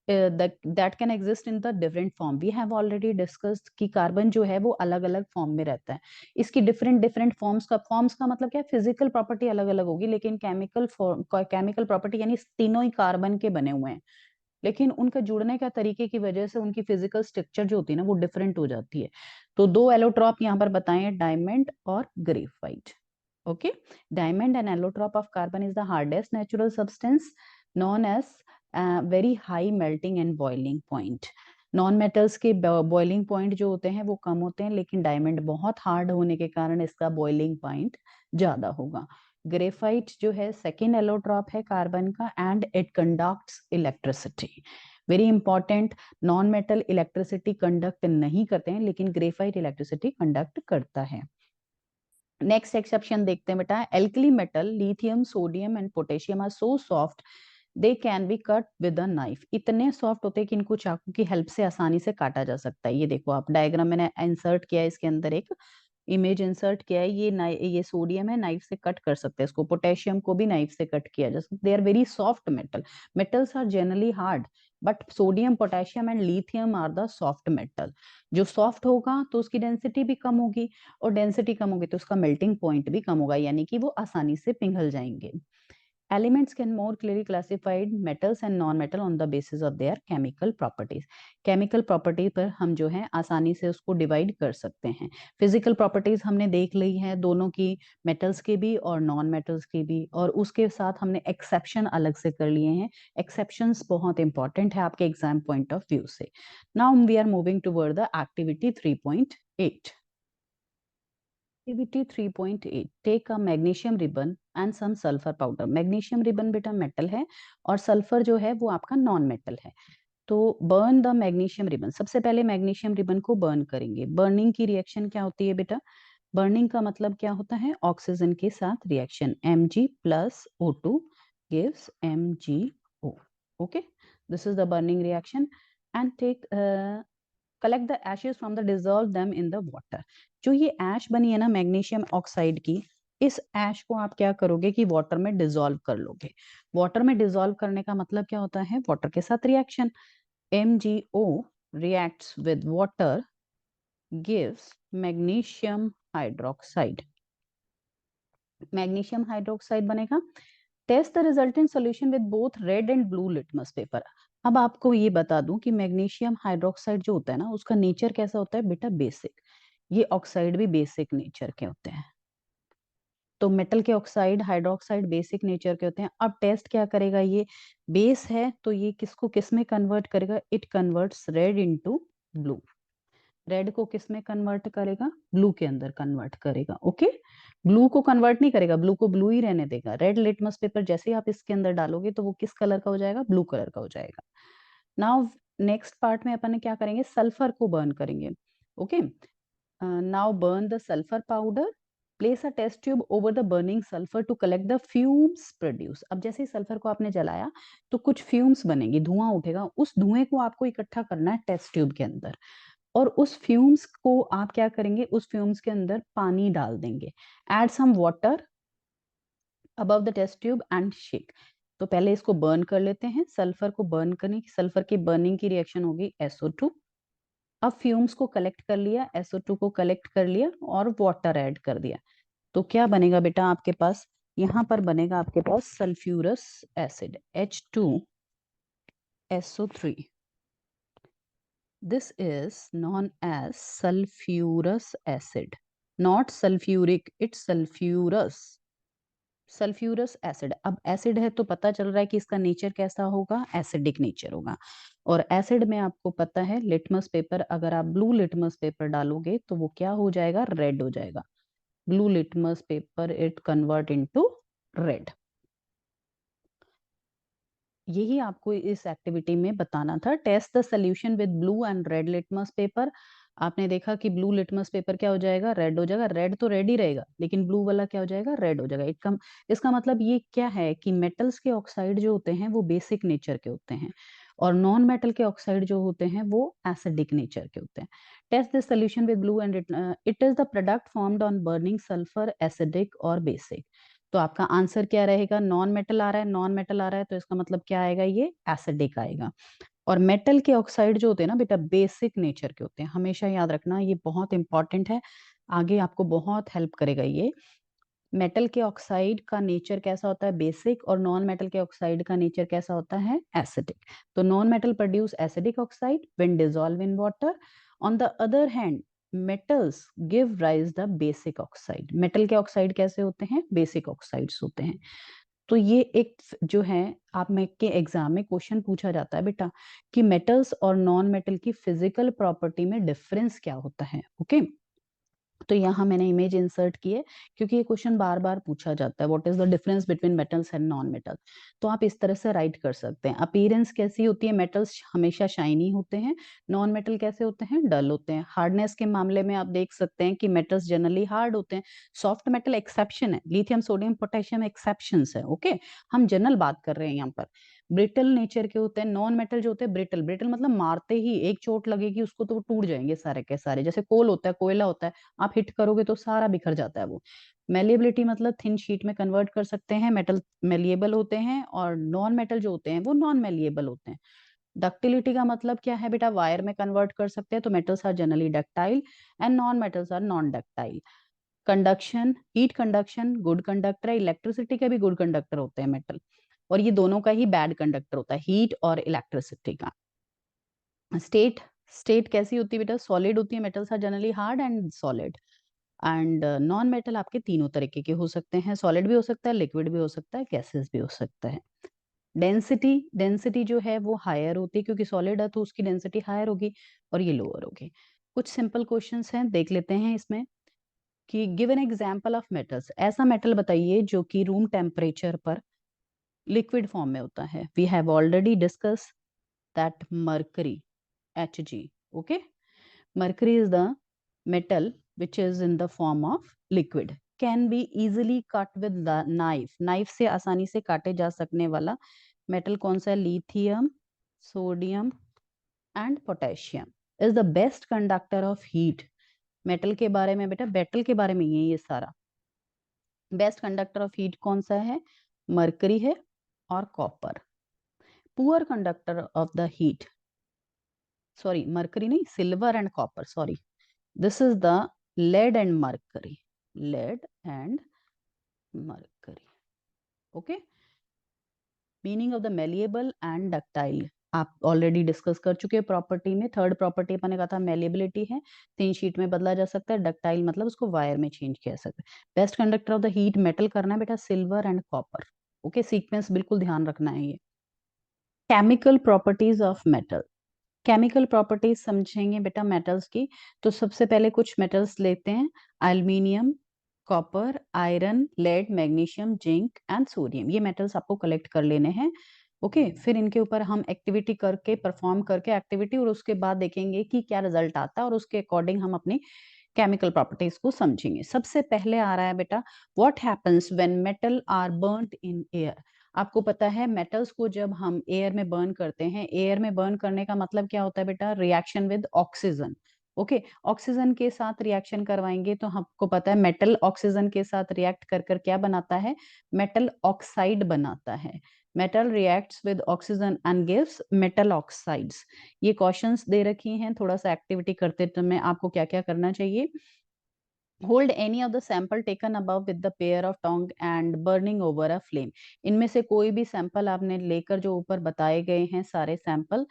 Speaker 1: that can exist in the different form. We have already discussed कि कार्बन जो है वो अलग अलग फॉर्म में रहता है। इसकी डिफरेंट डिफरेंट फॉर्म्स का मतलब क्या है, फिजिकल प्रॉपर्टी अलग अलग होगी, लेकिन केमिकल प्रॉपर्टी यानी तीनों ही कार्बन के बने हुए हैं, लेकिन उनका जुड़ने का तरीके की वजह से उनकी फिजिकल स्ट्रक्चर जो होती है ना वो डिफरेंट हो जाती है। तो दो एलोट्रॉप यहाँ पर बताए, डायमंड और graphite. Okay, diamond and allotrope of carbon is the hardest natural substance known as very high melting and boiling point. Non metals के बॉइलिंग पॉइंट जो होते हैं वो कम होते हैं, लेकिन डायमंड बहुत हार्ड होने के कारण इसका बॉइलिंग पॉइंट ज्यादा होगा। ग्रेफाइट जो है सेकेंड एलोट्रॉप है कार्बन का, and it conducts electricity. Very important, non metal electricity conduct नहीं करते हैं, लेकिन ग्रेफाइट इलेक्ट्रिसिटी कंडक्ट करता है। नेक्स्ट एक्सेप्शन देखते हैं बेटा। Alkali metal lithium sodium and potassium are so soft they can be cut with a knife. इतने सॉफ्ट होते हैं कि इनको चाकू की हेल्प से आसानी से काटा जा सकता है। ये देखो आप डायग्राम मैंने इंसर्ट किया है, इसके अंदर एक इमेज इंसर्ट किया है, ये सोडियम है, नाइफ से कट कर सकते हैं इसको, पोटेशियम को भी नाइफ से कट किया जा सकता है। They are very soft metal, metals are generally hard, but sodium potassium and lithium are the soft metal. जो सॉफ्ट होगा तो उसकी डेंसिटी भी कम होगी, और डेंसिटी कम होगी तो उसका मेल्टिंग पॉइंट भी कम होगा, यानी कि वो आसानी से पिघल जाएंगे। Elements can more clearly classified metals and non-metal on the basis of their chemical properties. Chemical property पर हम जो है आसानी से उसको डिवाइड कर सकते हैं। फिजिकल प्रॉपर्टीज हमने देख ली है दोनों की, मेटल्स की भी और नॉन मेटल्स की भी, और उसके साथ हमने एक्सेप्शन अलग से कर लिए हैं। एक्सेप्शंस बहुत इंपॉर्टेंट है आपके एग्जाम पॉइंट ऑफ व्यू से। Now we are moving toward the activity 3.8। Activity 3.8, take a magnesium ribbon and some sulfur powder. Magnesium ribbon बेटा मेटल है, और सल्फर जो है वो आपका नॉन मेटल है। तो बर्न द मैग्नीशियम रिबन, सबसे पहले मैग्नीशियम रिबन को बर्न करेंगे। बर्निंग की रिएक्शन क्या होती है बेटा? बर्निंग का मतलब क्या होता है? ऑक्सीजन के साथ reaction, Mg plus O2 gives MgO. Okay, this is the burning reaction. And take collect the ashes from the dissolve them in the water. जो ये ऐश बनी है ना मैग्नीशियम ऑक्साइड की, इस ऐश को आप क्या करोगे कि वाटर में डिजोल्व कर लोगे। वाटर में डिजोल्व करने का मतलब क्या होता है? वाटर के साथ reaction, MgO reacts with water gives magnesium hydroxide। Magnesium hydroxide बनेगा। Test the resultant solution with both red and blue litmus paper. अब आपको ये बता दूं कि मैग्नीशियम हाइड्रोक्साइड जो होता है ना, उसका नेचर कैसा होता है बेटा, बेसिक। ये ऑक्साइड भी बेसिक नेचर के होते हैं। तो मेटल के ऑक्साइड हाइड्रोक्साइड बेसिक नेचर के होते हैं। अब टेस्ट क्या करेगा, ये बेस है तो ये किसको किस में कन्वर्ट करेगा, it converts red into blue. Red को किस में कन्वर्ट करेगा, ब्लू के अंदर कन्वर्ट करेगा। ओके, ब्लू को कन्वर्ट नहीं करेगा, ब्लू को ब्लू ही रहने देगा। रेड लिटमस पेपर जैसे ही आप इसके अंदर डालोगे तो वो किस कलर का हो जाएगा, ब्लू कलर का हो जाएगा। नाउ नेक्स्ट पार्ट में अपन क्या करेंगे, सल्फर को बर्न करेंगे। Okay, now burn the sulphur powder, place a test tube over the burning sulphur to collect the fumes produce. अब जैसे ही सल्फर को आपने जलाया तो कुछ फ्यूम्स बनेंगी, धुआं उठेगा, उस धुएं को आपको इकट्ठा करना है टेस्ट ट्यूब के अंदर। और उस फ्यूम्स को आप क्या करेंगे, उस फ्यूम्स के अंदर पानी डाल देंगे। Add some water above the test tube and shake. तो पहले इसको बर्न कर लेते हैं, सल्फर को बर्न करने की, सल्फर की बर्निंग की रिएक्शन होगी SO2। अब फ्यूम्स को कलेक्ट कर लिया, SO2 को कलेक्ट कर लिया और वाटर ऐड कर दिया। तो क्या बनेगा बेटा आपके पास, यहाँ पर बनेगा आपके पास sulphurous acid H2SO3। This is known as sulfurous acid, not sulfuric, it's sulfurous। Sulphurous acid, अब एसिड है तो पता चल रहा है कि इसका नेचर कैसा होगा, एसिडिक नेचर होगा। और एसिड में आपको पता है लिटमस पेपर, अगर आप ब्लू लिटमस पेपर डालोगे तो वो क्या हो जाएगा, रेड हो जाएगा। Blue litmus paper it convert into red. यही आपको इस एक्टिविटी में बताना था। Test the solution with blue and red litmus paper. आपने देखा कि ब्लू लिटमस पेपर क्या हो जाएगा, रेड हो जाएगा। रेड तो रेड ही रहेगा, लेकिन ब्लू वाला क्या हो जाएगा, रेड हो जाएगा। इसका मतलब ये क्या है कि मेटल्स के ऑक्साइड जो होते हैं वो बेसिक नेचर के होते हैं, और नॉन मेटल के ऑक्साइड जो होते हैं वो एसिडिक नेचर के होते हैं। Test this solution with blue and it is the product formed on burning sulphur, acidic और बेसिक। तो आपका आंसर क्या रहेगा, नॉन मेटल आ रहा है, नॉन मेटल आ रहा है तो इसका मतलब क्या आएगा, ये एसिडिक आएगा। और मेटल के ऑक्साइड जो होते हैं ना बेटा, बेसिक नेचर के होते हैं, हमेशा याद रखना, ये बहुत इंपॉर्टेंट है, आगे आपको बहुत हेल्प करेगा ये। मेटल के ऑक्साइड का नेचर कैसा होता है, बेसिक, और नॉन मेटल के ऑक्साइड का नेचर कैसा होता है, एसिडिक। तो non metal produce acidic oxide when dissolve in water. On the other hand metals give rise the basic oxide. Metal के ऑक्साइड कैसे होते हैं, बेसिक ऑक्साइड्स होते हैं। तो ये एक जो है, आप में के एग्जाम में क्वेश्चन पूछा जाता है बेटा कि मेटल्स और नॉन मेटल की फिजिकल प्रॉपर्टी में डिफरेंस क्या होता है। ओके, तो यहाँ मैंने इमेज इंसर्ट की है क्योंकि ये क्वेश्चन बार बार पूछा जाता है, what is the difference between metals and non metal. तो आप इस तरह से राइट कर सकते हैं। अपीयरेंस कैसी होती है, मेटल्स हमेशा शाइनी होते हैं, नॉन मेटल कैसे होते हैं, डल होते हैं। हार्डनेस के मामले में आप देख सकते हैं कि मेटल्स जनरली हार्ड होते हैं, सॉफ्ट मेटल एक्सेप्शन है, लिथियम सोडियम पोटेशियम एक्सेप्शन है। ओके, हम जनरल बात कर रहे हैं यहाँ पर। ब्रिटल नेचर के होते हैं नॉन मेटल जो होते हैं, ब्रिटल, ब्रिटल मतलब मारते ही एक चोट लगेगी उसको तो वो टूट जाएंगे सारे के सारे, जैसे कोल होता है, कोयला होता है, आप हिट करोगे तो सारा बिखर जाता है वो। मेलिएबिलिटी मतलब थिन शीट में कन्वर्ट कर सकते हैं, मेटल मेलिएबल होते हैं, और नॉन मेटल जो होते हैं वो नॉन मेलिएबल होते हैं। डक्टिलिटी का मतलब क्या है बेटा, वायर में कन्वर्ट कर सकते हैं, तो metals are generally ductile and non metals are non ductile. Conduction, heat conduction good conductor है, इलेक्ट्रिसिटी के भी गुड कंडक्टर होते हैं मेटल, और ये दोनों का ही बैड कंडक्टर होता है, हीट और इलेक्ट्रिसिटी का। स्टेट, स्टेट कैसी होती है बेटा, सॉलिड होती है, metals are generally hard and solid. And non metal आपके तीनों तरीके के हो सकते हैं, सॉलिड भी हो सकता है, लिक्विड भी हो सकता है, गैसेस भी हो सकता है। डेंसिटी, डेंसिटी जो है वो हायर होती है क्योंकि सॉलिड है तो उसकी डेंसिटी हायर होगी, और ये लोअर होगी। कुछ सिंपल क्वेश्चंस हैं, देख लेते हैं इसमें कि give an example of metals. ऐसा मेटल बताइए जो कि रूम टेम्परेचर पर लिक्विड फॉर्म में होता है। We have already discuss that mercury, Hg। Okay, mercury is the metal which is in the form of liquid, can be easily cut with the knife। Knife से आसानी से काटे जा सकने वाला मेटल कौन सा है, lithium, sodium and potassium. Is the best conductor of heat. Metal के बारे में बेटा, मेटल के बारे में ये सारा, बेस्ट कंडक्टर ऑफ हीट कौन सा है, मरकरी है और copper. Poor conductor of the heat, sorry mercury नहीं, silver and copper, sorry, this is the lead and mercury, lead and mercury। okay, meaning of the malleable and ductile आप already discuss कर चुके हैं property में। Third property अपन ने कहा था malleability है, थिन शीट में बदला जा सकता है। डक्टाइल मतलब उसको वायर में चेंज किया जा सकता है। Best conductor of the heat metal करना है बेटा silver and copper. Okay, sequence बिल्कुल ध्यान रखना है ये। Chemical properties of metal, chemical properties समझेंगे बेटा मेटल्स की। तो सबसे पहले कुछ मेटल्स लेते हैं, aluminium, copper, iron, lead, magnesium, zinc and sodium. ये मेटल्स आपको कलेक्ट कर लेने हैं। ओके, फिर इनके ऊपर हम एक्टिविटी करके परफॉर्म करके एक्टिविटी और उसके बाद देखेंगे कि क्या रिजल्ट आता है और उसके अकॉर्डिंग हम अपनी केमिकल प्रॉपर्टीज को समझेंगे। सबसे पहले आ रहा है बेटा what happens when metal are burned in air. आपको पता है मेटल्स को जब हम एयर में बर्न करते हैं, एयर में बर्न करने का मतलब क्या होता है बेटा, reaction with oxygen. Okay, oxygen के साथ रिएक्शन करवाएंगे तो हमको पता है मेटल ऑक्सीजन के साथ रिएक्ट कर कर क्या बनाता है, मेटल ऑक्साइड बनाता है। Metal reacts with oxygen and gives metal oxides. ये क्वेश्चंस दे रखी हैं, थोड़ा सा एक्टिविटी करते समय आपको क्या क्या करना चाहिए। Hold any of the sample taken above with the pair of tongue and burning over a flame। इनमें से कोई भी सैंपल आपने लेकर, जो ऊपर बताए गए हैं सारे सैंपल,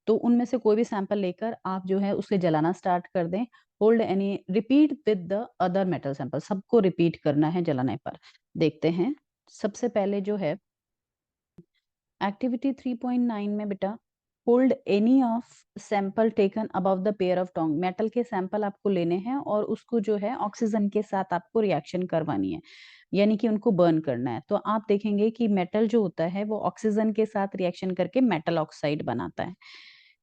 Speaker 1: तो उनमें से कोई भी सैंपल लेकर आप जो है उसे जलाना स्टार्ट कर दें। Hold any, repeat with the other metal sample, सबको रिपीट करना है जलाने पर। देखते हैं सबसे पहले जो है एक्टिविटी 3.9 में बेटा hold any of sample taken above the pair of tong. Metal के सैंपल आपको लेने हैं और उसको जो है ऑक्सीजन के साथ आपको रिएक्शन करवानी है, यानी कि उनको बर्न करना है। तो आप देखेंगे कि मेटल जो होता है वो ऑक्सीजन के साथ रिएक्शन करके मेटल ऑक्साइड बनाता है।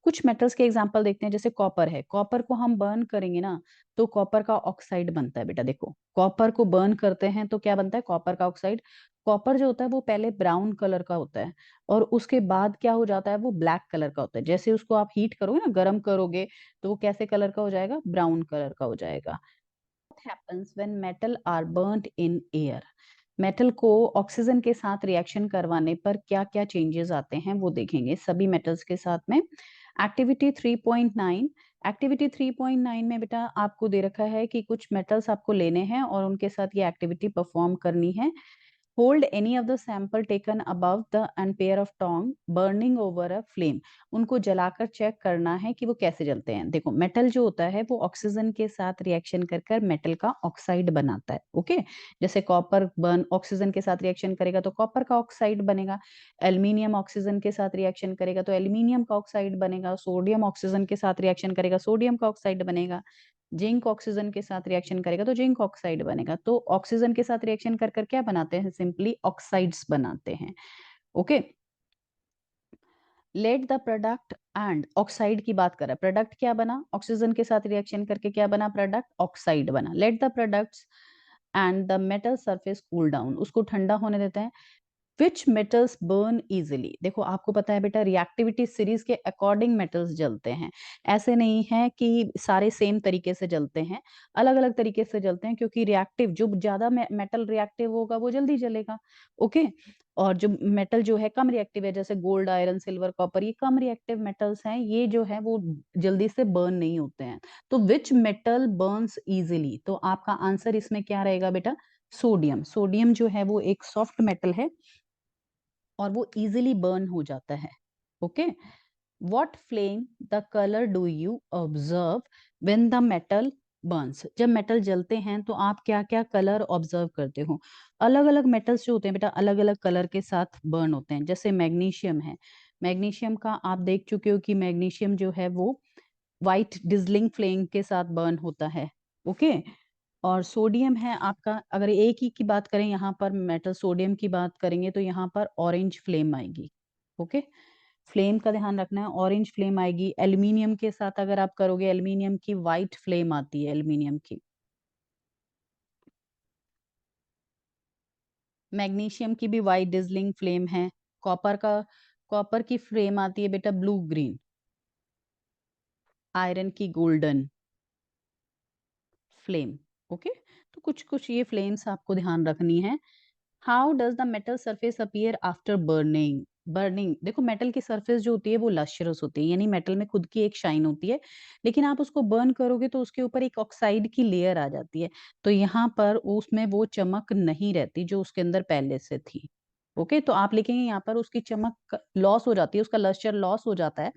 Speaker 1: कुछ मेटल्स के एग्जांपल देखते हैं, जैसे कॉपर है, कॉपर को हम बर्न करेंगे ना तो कॉपर का ऑक्साइड बनता है बेटा। देखो कॉपर को बर्न करते हैं तो क्या बनता है, कॉपर का ऑक्साइड। कॉपर जो होता है वो पहले ब्राउन कलर का होता है और उसके बाद क्या हो जाता है, वो ब्लैक कलर का होता है। जैसे उसको आप हीट करोगे ना, गर्म करोगे, तो वो कैसे कलर का हो जाएगा, ब्राउन कलर का हो जाएगा। What happens when metal are burnt in air? Metal को ऑक्सीजन के साथ रिएक्शन करवाने पर क्या क्या चेंजेस आते हैं वो देखेंगे सभी मेटल्स के साथ में। एक्टिविटी 3.9, एक्टिविटी 3.9 में बेटा आपको दे रखा है कि कुछ मेटल्स आपको लेने हैं और उनके साथ ये एक्टिविटी परफॉर्म करनी है। Hold any of the sample taken above the and pair of tong burning over a flame. उनको जलाकर चेक करना है कि वो कैसे जलते हैं। देखो मेटल जो होता है वो ऑक्सीजन के साथ रिएक्शन कर कर मेटल का ऑक्साइड बनाता है। ओके, जैसे कॉपर बर्न ऑक्सीजन के साथ रिएक्शन करेगा तो कॉपर का ऑक्साइड बनेगा। एल्यूमिनियम ऑक्सीजन के साथ रिएक्शन करेगा तो एल्यूमिनियम का ऑक्साइड बनेगा। सोडियम ऑक्सीजन के साथ रिएक्शन करेगा, सोडियम का ऑक्साइड बनेगा। जिंक ऑक्सीजन के साथ रिएक्शन करेगा तो जिंक ऑक्साइड बनेगा। तो ऑक्सीजन के साथ रिएक्शन कर कर क्या बनाते हैं, सिंपली ऑक्साइड्स बनाते हैं। Okay, let the product and oxide की बात कर रहा है। प्रोडक्ट क्या बना, ऑक्सीजन के साथ रिएक्शन करके क्या बना, प्रोडक्ट ऑक्साइड बना। Let the products and the metal surface cool down, उसको ठंडा होने देते हैं। विच मेटल्स बर्न इजिली। देखो आपको पता है बेटा रिएक्टिविटी सीरीज के अकॉर्डिंग मेटल्स जलते हैं। ऐसे नहीं है कि सारे सेम तरीके से जलते हैं, अलग अलग तरीके से जलते हैं, क्योंकि रिएक्टिव जो ज्यादा मेटल रिएक्टिव होगा वो जल्दी जलेगा। ओके, और जो मेटल जो है कम रिएक्टिव है, जैसे गोल्ड, आयरन, सिल्वर, कॉपर, ये कम रिएक्टिव मेटल्स हैं, ये जो है वो जल्दी से बर्न नहीं होते हैं। तो विच मेटल बर्न्स इजिली, तो आपका आंसर इसमें क्या रहेगा बेटा, सोडियम। सोडियम जो है वो एक सॉफ्ट मेटल है और वो इजीली बर्न हो जाता है। Okay, what flame the colour do you observe when the metal Burns. जब मेटल जलते हैं तो आप क्या क्या कलर ऑब्जर्व करते हो। अलग अलग मेटल्स जो होते हैं बेटा अलग अलग कलर के साथ बर्न होते हैं। जैसे मैग्नीशियम है, मैग्नीशियम का आप देख चुके हो कि मैग्नीशियम जो है वो वाइट डिजलिंग फ्लेम के साथ बर्न होता है। ओके, और सोडियम है आपका, अगर एक ही की बात करें यहाँ पर मेटल सोडियम की बात करेंगे तो यहाँ पर ऑरेंज फ्लेम आएगी। ओके, फ्लेम का ध्यान रखना है, ऑरेंज फ्लेम आएगी। एल्यूमिनियम के साथ अगर आप करोगे, एल्यूमिनियम की वाइट फ्लेम आती है एल्यूमिनियम की। मैग्नीशियम की भी वाइट डिजलिंग फ्लेम है। कॉपर का, कॉपर की फ्लेम आती है बेटा ब्लू ग्रीन। आयरन की गोल्डन फ्लेम। ओके, तो कुछ कुछ ये फ्लेम्स आपको ध्यान रखनी है। How does the metal surface appear after burning. Burning, देखो मेटल की सरफेस जो होती है वो लश्यरस होती है, यानी मेटल में खुद की एक शाइन होती है, लेकिन आप उसको बर्न करोगे तो उसके ऊपर एक ऑक्साइड की लेयर आ जाती है। तो यहाँ पर उसमें वो चमक नहीं रहती जो उसके अंदर पहले से थी। ओके, तो आप लिखेंगे यहाँ पर उसकी चमक लॉस हो जाती है, उसका लस्टर लॉस हो जाता है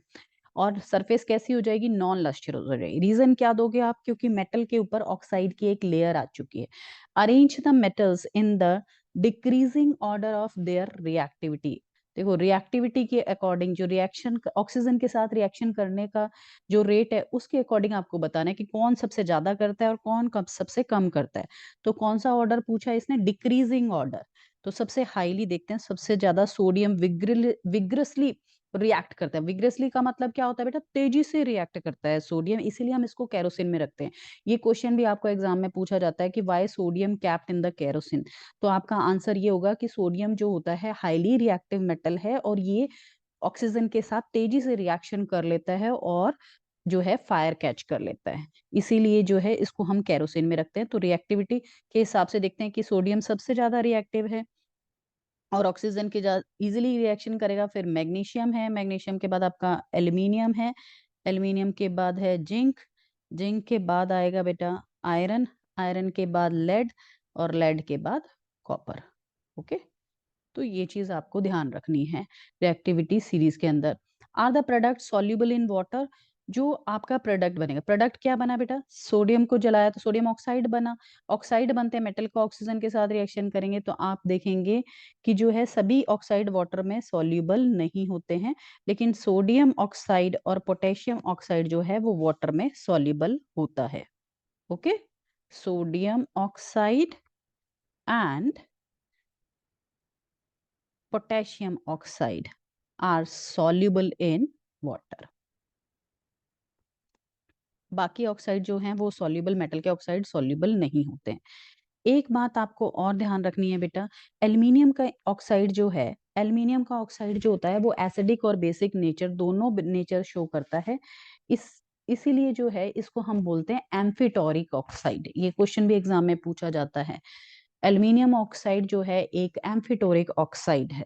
Speaker 1: और सरफेस कैसी हो जाएगी, नॉन लस्टरस हो जाएगी। रीजन क्या दोगे आप, क्योंकि मेटल के ऊपर ऑक्साइड की एक लेयर आ चुकी है। Arrange the metals in the decreasing order of their reactivity. देखो रिएक्टिविटी के अकॉर्डिंग, जो रिएक्शन ऑक्सीजन के साथ रिएक्शन करने का जो रेट है उसके अकॉर्डिंग आपको बताना है कि कौन सबसे ज्यादा करता है और कौन कब सबसे कम करता है। तो कौन सा ऑर्डर पूछा है इसने, डिक्रीजिंग ऑर्डर। तो सबसे हाईली देखते हैं, सबसे ज्यादा सोडियम विग्रसली रिएक्ट करता है। विग्रेसली का मतलब क्या होता है बेटा, तेजी से रिएक्ट करता है सोडियम, इसीलिए हम इसको केरोसिन में रखते हैं। ये क्वेश्चन भी आपको एग्जाम में पूछा जाता है कि why sodium kept in the kerosene. तो आपका आंसर ये होगा कि सोडियम जो होता है हाईली रिएक्टिव मेटल है और ये ऑक्सीजन के साथ तेजी से रिएक्शन कर लेता है और जो है फायर कैच कर लेता है, इसीलिए जो है इसको हम केरोसिन में रखते हैं। तो रिएक्टिविटी के हिसाब से देखते हैं कि सोडियम सबसे ज्यादा रिएक्टिव है और ऑक्सीजन के इजीली रिएक्शन करेगा। फिर मैग्नीशियम है, मैग्नीशियम के बाद आपका एल्यूमिनियम है, एल्यूमिनियम के बाद है जिंक, जिंक के बाद आएगा बेटा आयरन, आयरन के बाद लेड और लेड के बाद कॉपर। ओके, तो ये चीज आपको ध्यान रखनी है रिएक्टिविटी सीरीज के अंदर। Are the product soluble in water. जो आपका प्रोडक्ट बनेगा, प्रोडक्ट क्या बना बेटा, सोडियम को जलाया तो सोडियम ऑक्साइड बना, ऑक्साइड बनते हैं मेटल को ऑक्सीजन के साथ रिएक्शन करेंगे तो आप देखेंगे कि जो है सभी ऑक्साइड वाटर में सॉल्युबल नहीं होते हैं, लेकिन सोडियम ऑक्साइड और पोटेशियम ऑक्साइड जो है वो वाटर में सॉल्युबल होता है। Okay, sodium oxide and potassium oxide are soluble in water। बाकी ऑक्साइड जो हैं वो सॉल्युबल, मेटल के ऑक्साइड सॉल्युबल नहीं होते हैं। एक बात आपको और ध्यान रखनी है बेटा, एल्युमिनियम का ऑक्साइड जो है, एल्युमिनियम का ऑक्साइड जो होता है वो एसिडिक और बेसिक नेचर दोनों नेचर शो करता है। इस इसीलिए जो है इसको हम बोलते हैं एम्फिटोरिक ऑक्साइड। ये क्वेश्चन भी एग्जाम में पूछा जाता है। एल्युमिनियम ऑक्साइड जो है एक एम्फिटोरिक ऑक्साइड है।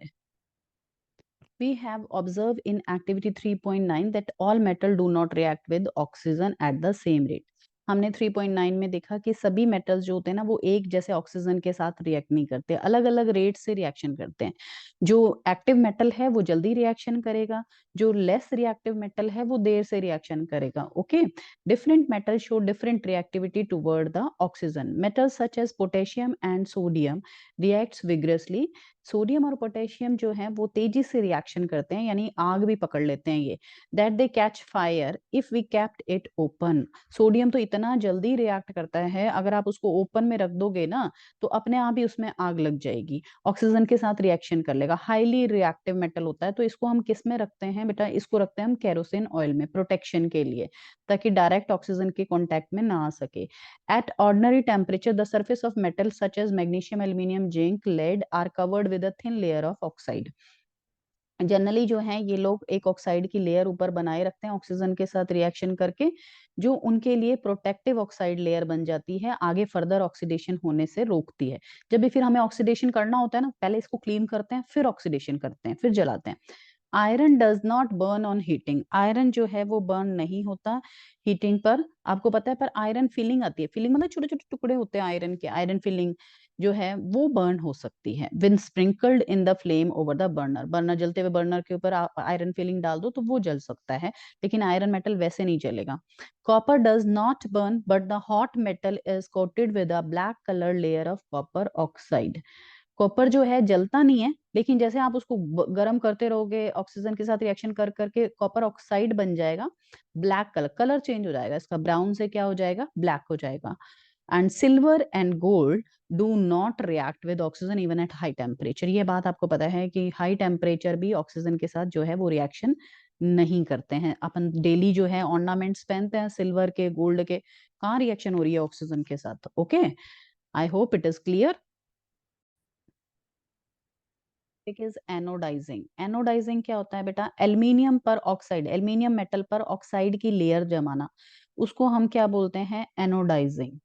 Speaker 1: We have observed in activity 3.9 that all metal do not react with oxygen at the same rate। हमने 3.9 में देखा कि सभी मेटल्स जो होते हैं ना वो एक जैसे ऑक्सीजन के साथ रिएक्ट नहीं करते, अलग अलग रेट से रिएक्शन करते हैं। जो एक्टिव मेटल है वो जल्दी रिएक्शन करेगा, जो लेस रिएक्टिव मेटल है वो देर से रिएक्शन करेगा। Okay, different metal show different reactivity toward the oxygen. Metals such as potassium and sodium reacts vigorously. Sodium और पोटेशियम जो है वो तेजी से रिएक्शन करते हैं, यानी आग भी पकड़ लेते हैं ये। That they catch fire if we kept it open. Sodium तो इतना जल्दी रिएक्ट करता है, अगर आप उसको ओपन में रख दोगे ना तो अपने आप ही उसमें आग लग जाएगी, ऑक्सीजन के साथ रिएक्शन कर लेगा। हाईली रिएक्टिव मेटल होता है। तो इसको हम किस में रखते हैं बेटा, इसको रखते हैं हम केरोसिन ऑयल में प्रोटेक्शन के लिए, ताकि डायरेक्ट ऑक्सीजन के कॉन्टेक्ट में ना आ सके। At ordinary temperature, the surface of metals such as magnesium, aluminium, zinc, lead are covered with a thin layer of oxide। Generally जो है ये लोग एक ऑक्साइड की लेयर ऊपर बनाए रखते हैं ऑक्सीजन के साथ रिएक्शन करके, जो उनके लिए प्रोटेक्टिव ऑक्साइड लेयर बन जाती है, आगे फर्दर ऑक्सीडेशन होने से रोकती है। जब भी फिर हमें ऑक्सीडेशन करना होता है ना, पहले इसको क्लीन करते हैं फिर ऑक्सीडेशन करते हैं फिर जलाते हैं। Iron does not burn on heating. Iron जो है वो बर्न नहीं होता हीटिंग पर, आपको पता है। पर आयरन फीलिंग आती है, फीलिंग मतलब छोटे छोटे टुकड़े होते हैं आयरन के, आयरन फीलिंग जो है वो बर्न हो सकती है। Win sprinkled in the flame over the burner. Burner जलते हुए बर्नर के ऊपर आप आयरन फीलिंग डाल दो तो वो जल सकता है, लेकिन आयरन मेटल वैसे नहीं जलेगा। Copper does not burn but the hot metal is coated with a black colour layer of copper oxide. Copper जो है जलता नहीं है, लेकिन जैसे आप उसको गर्म करते रहोगे ऑक्सीजन के साथ रिएक्शन कर करके कॉपर ऑक्साइड बन जाएगा, ब्लैक कलर, कलर चेंज हो जाएगा इसका, ब्राउन से क्या हो जाएगा, ब्लैक हो जाएगा। And silver and gold do not react with oxygen even at high temperature. ये बात आपको पता है कि हाई टेम्परेचर भी ऑक्सीजन के साथ जो है वो रिएक्शन नहीं करते हैं। अपन डेली जो है ऑर्नामेंट्स पहनते हैं सिल्वर के, गोल्ड के, कहाँ रिएक्शन हो रही है ऑक्सीजन के साथ। Okay, I hope it is clear. Is anodising. Anodising क्या होता है बेटा, एल्यूमिनियम पर ऑक्साइड, एल्यूमिनियम मेटल पर ऑक्साइड की लेयर जमाना, उसको हम क्या बोलते हैं, एनोडाइजिंग।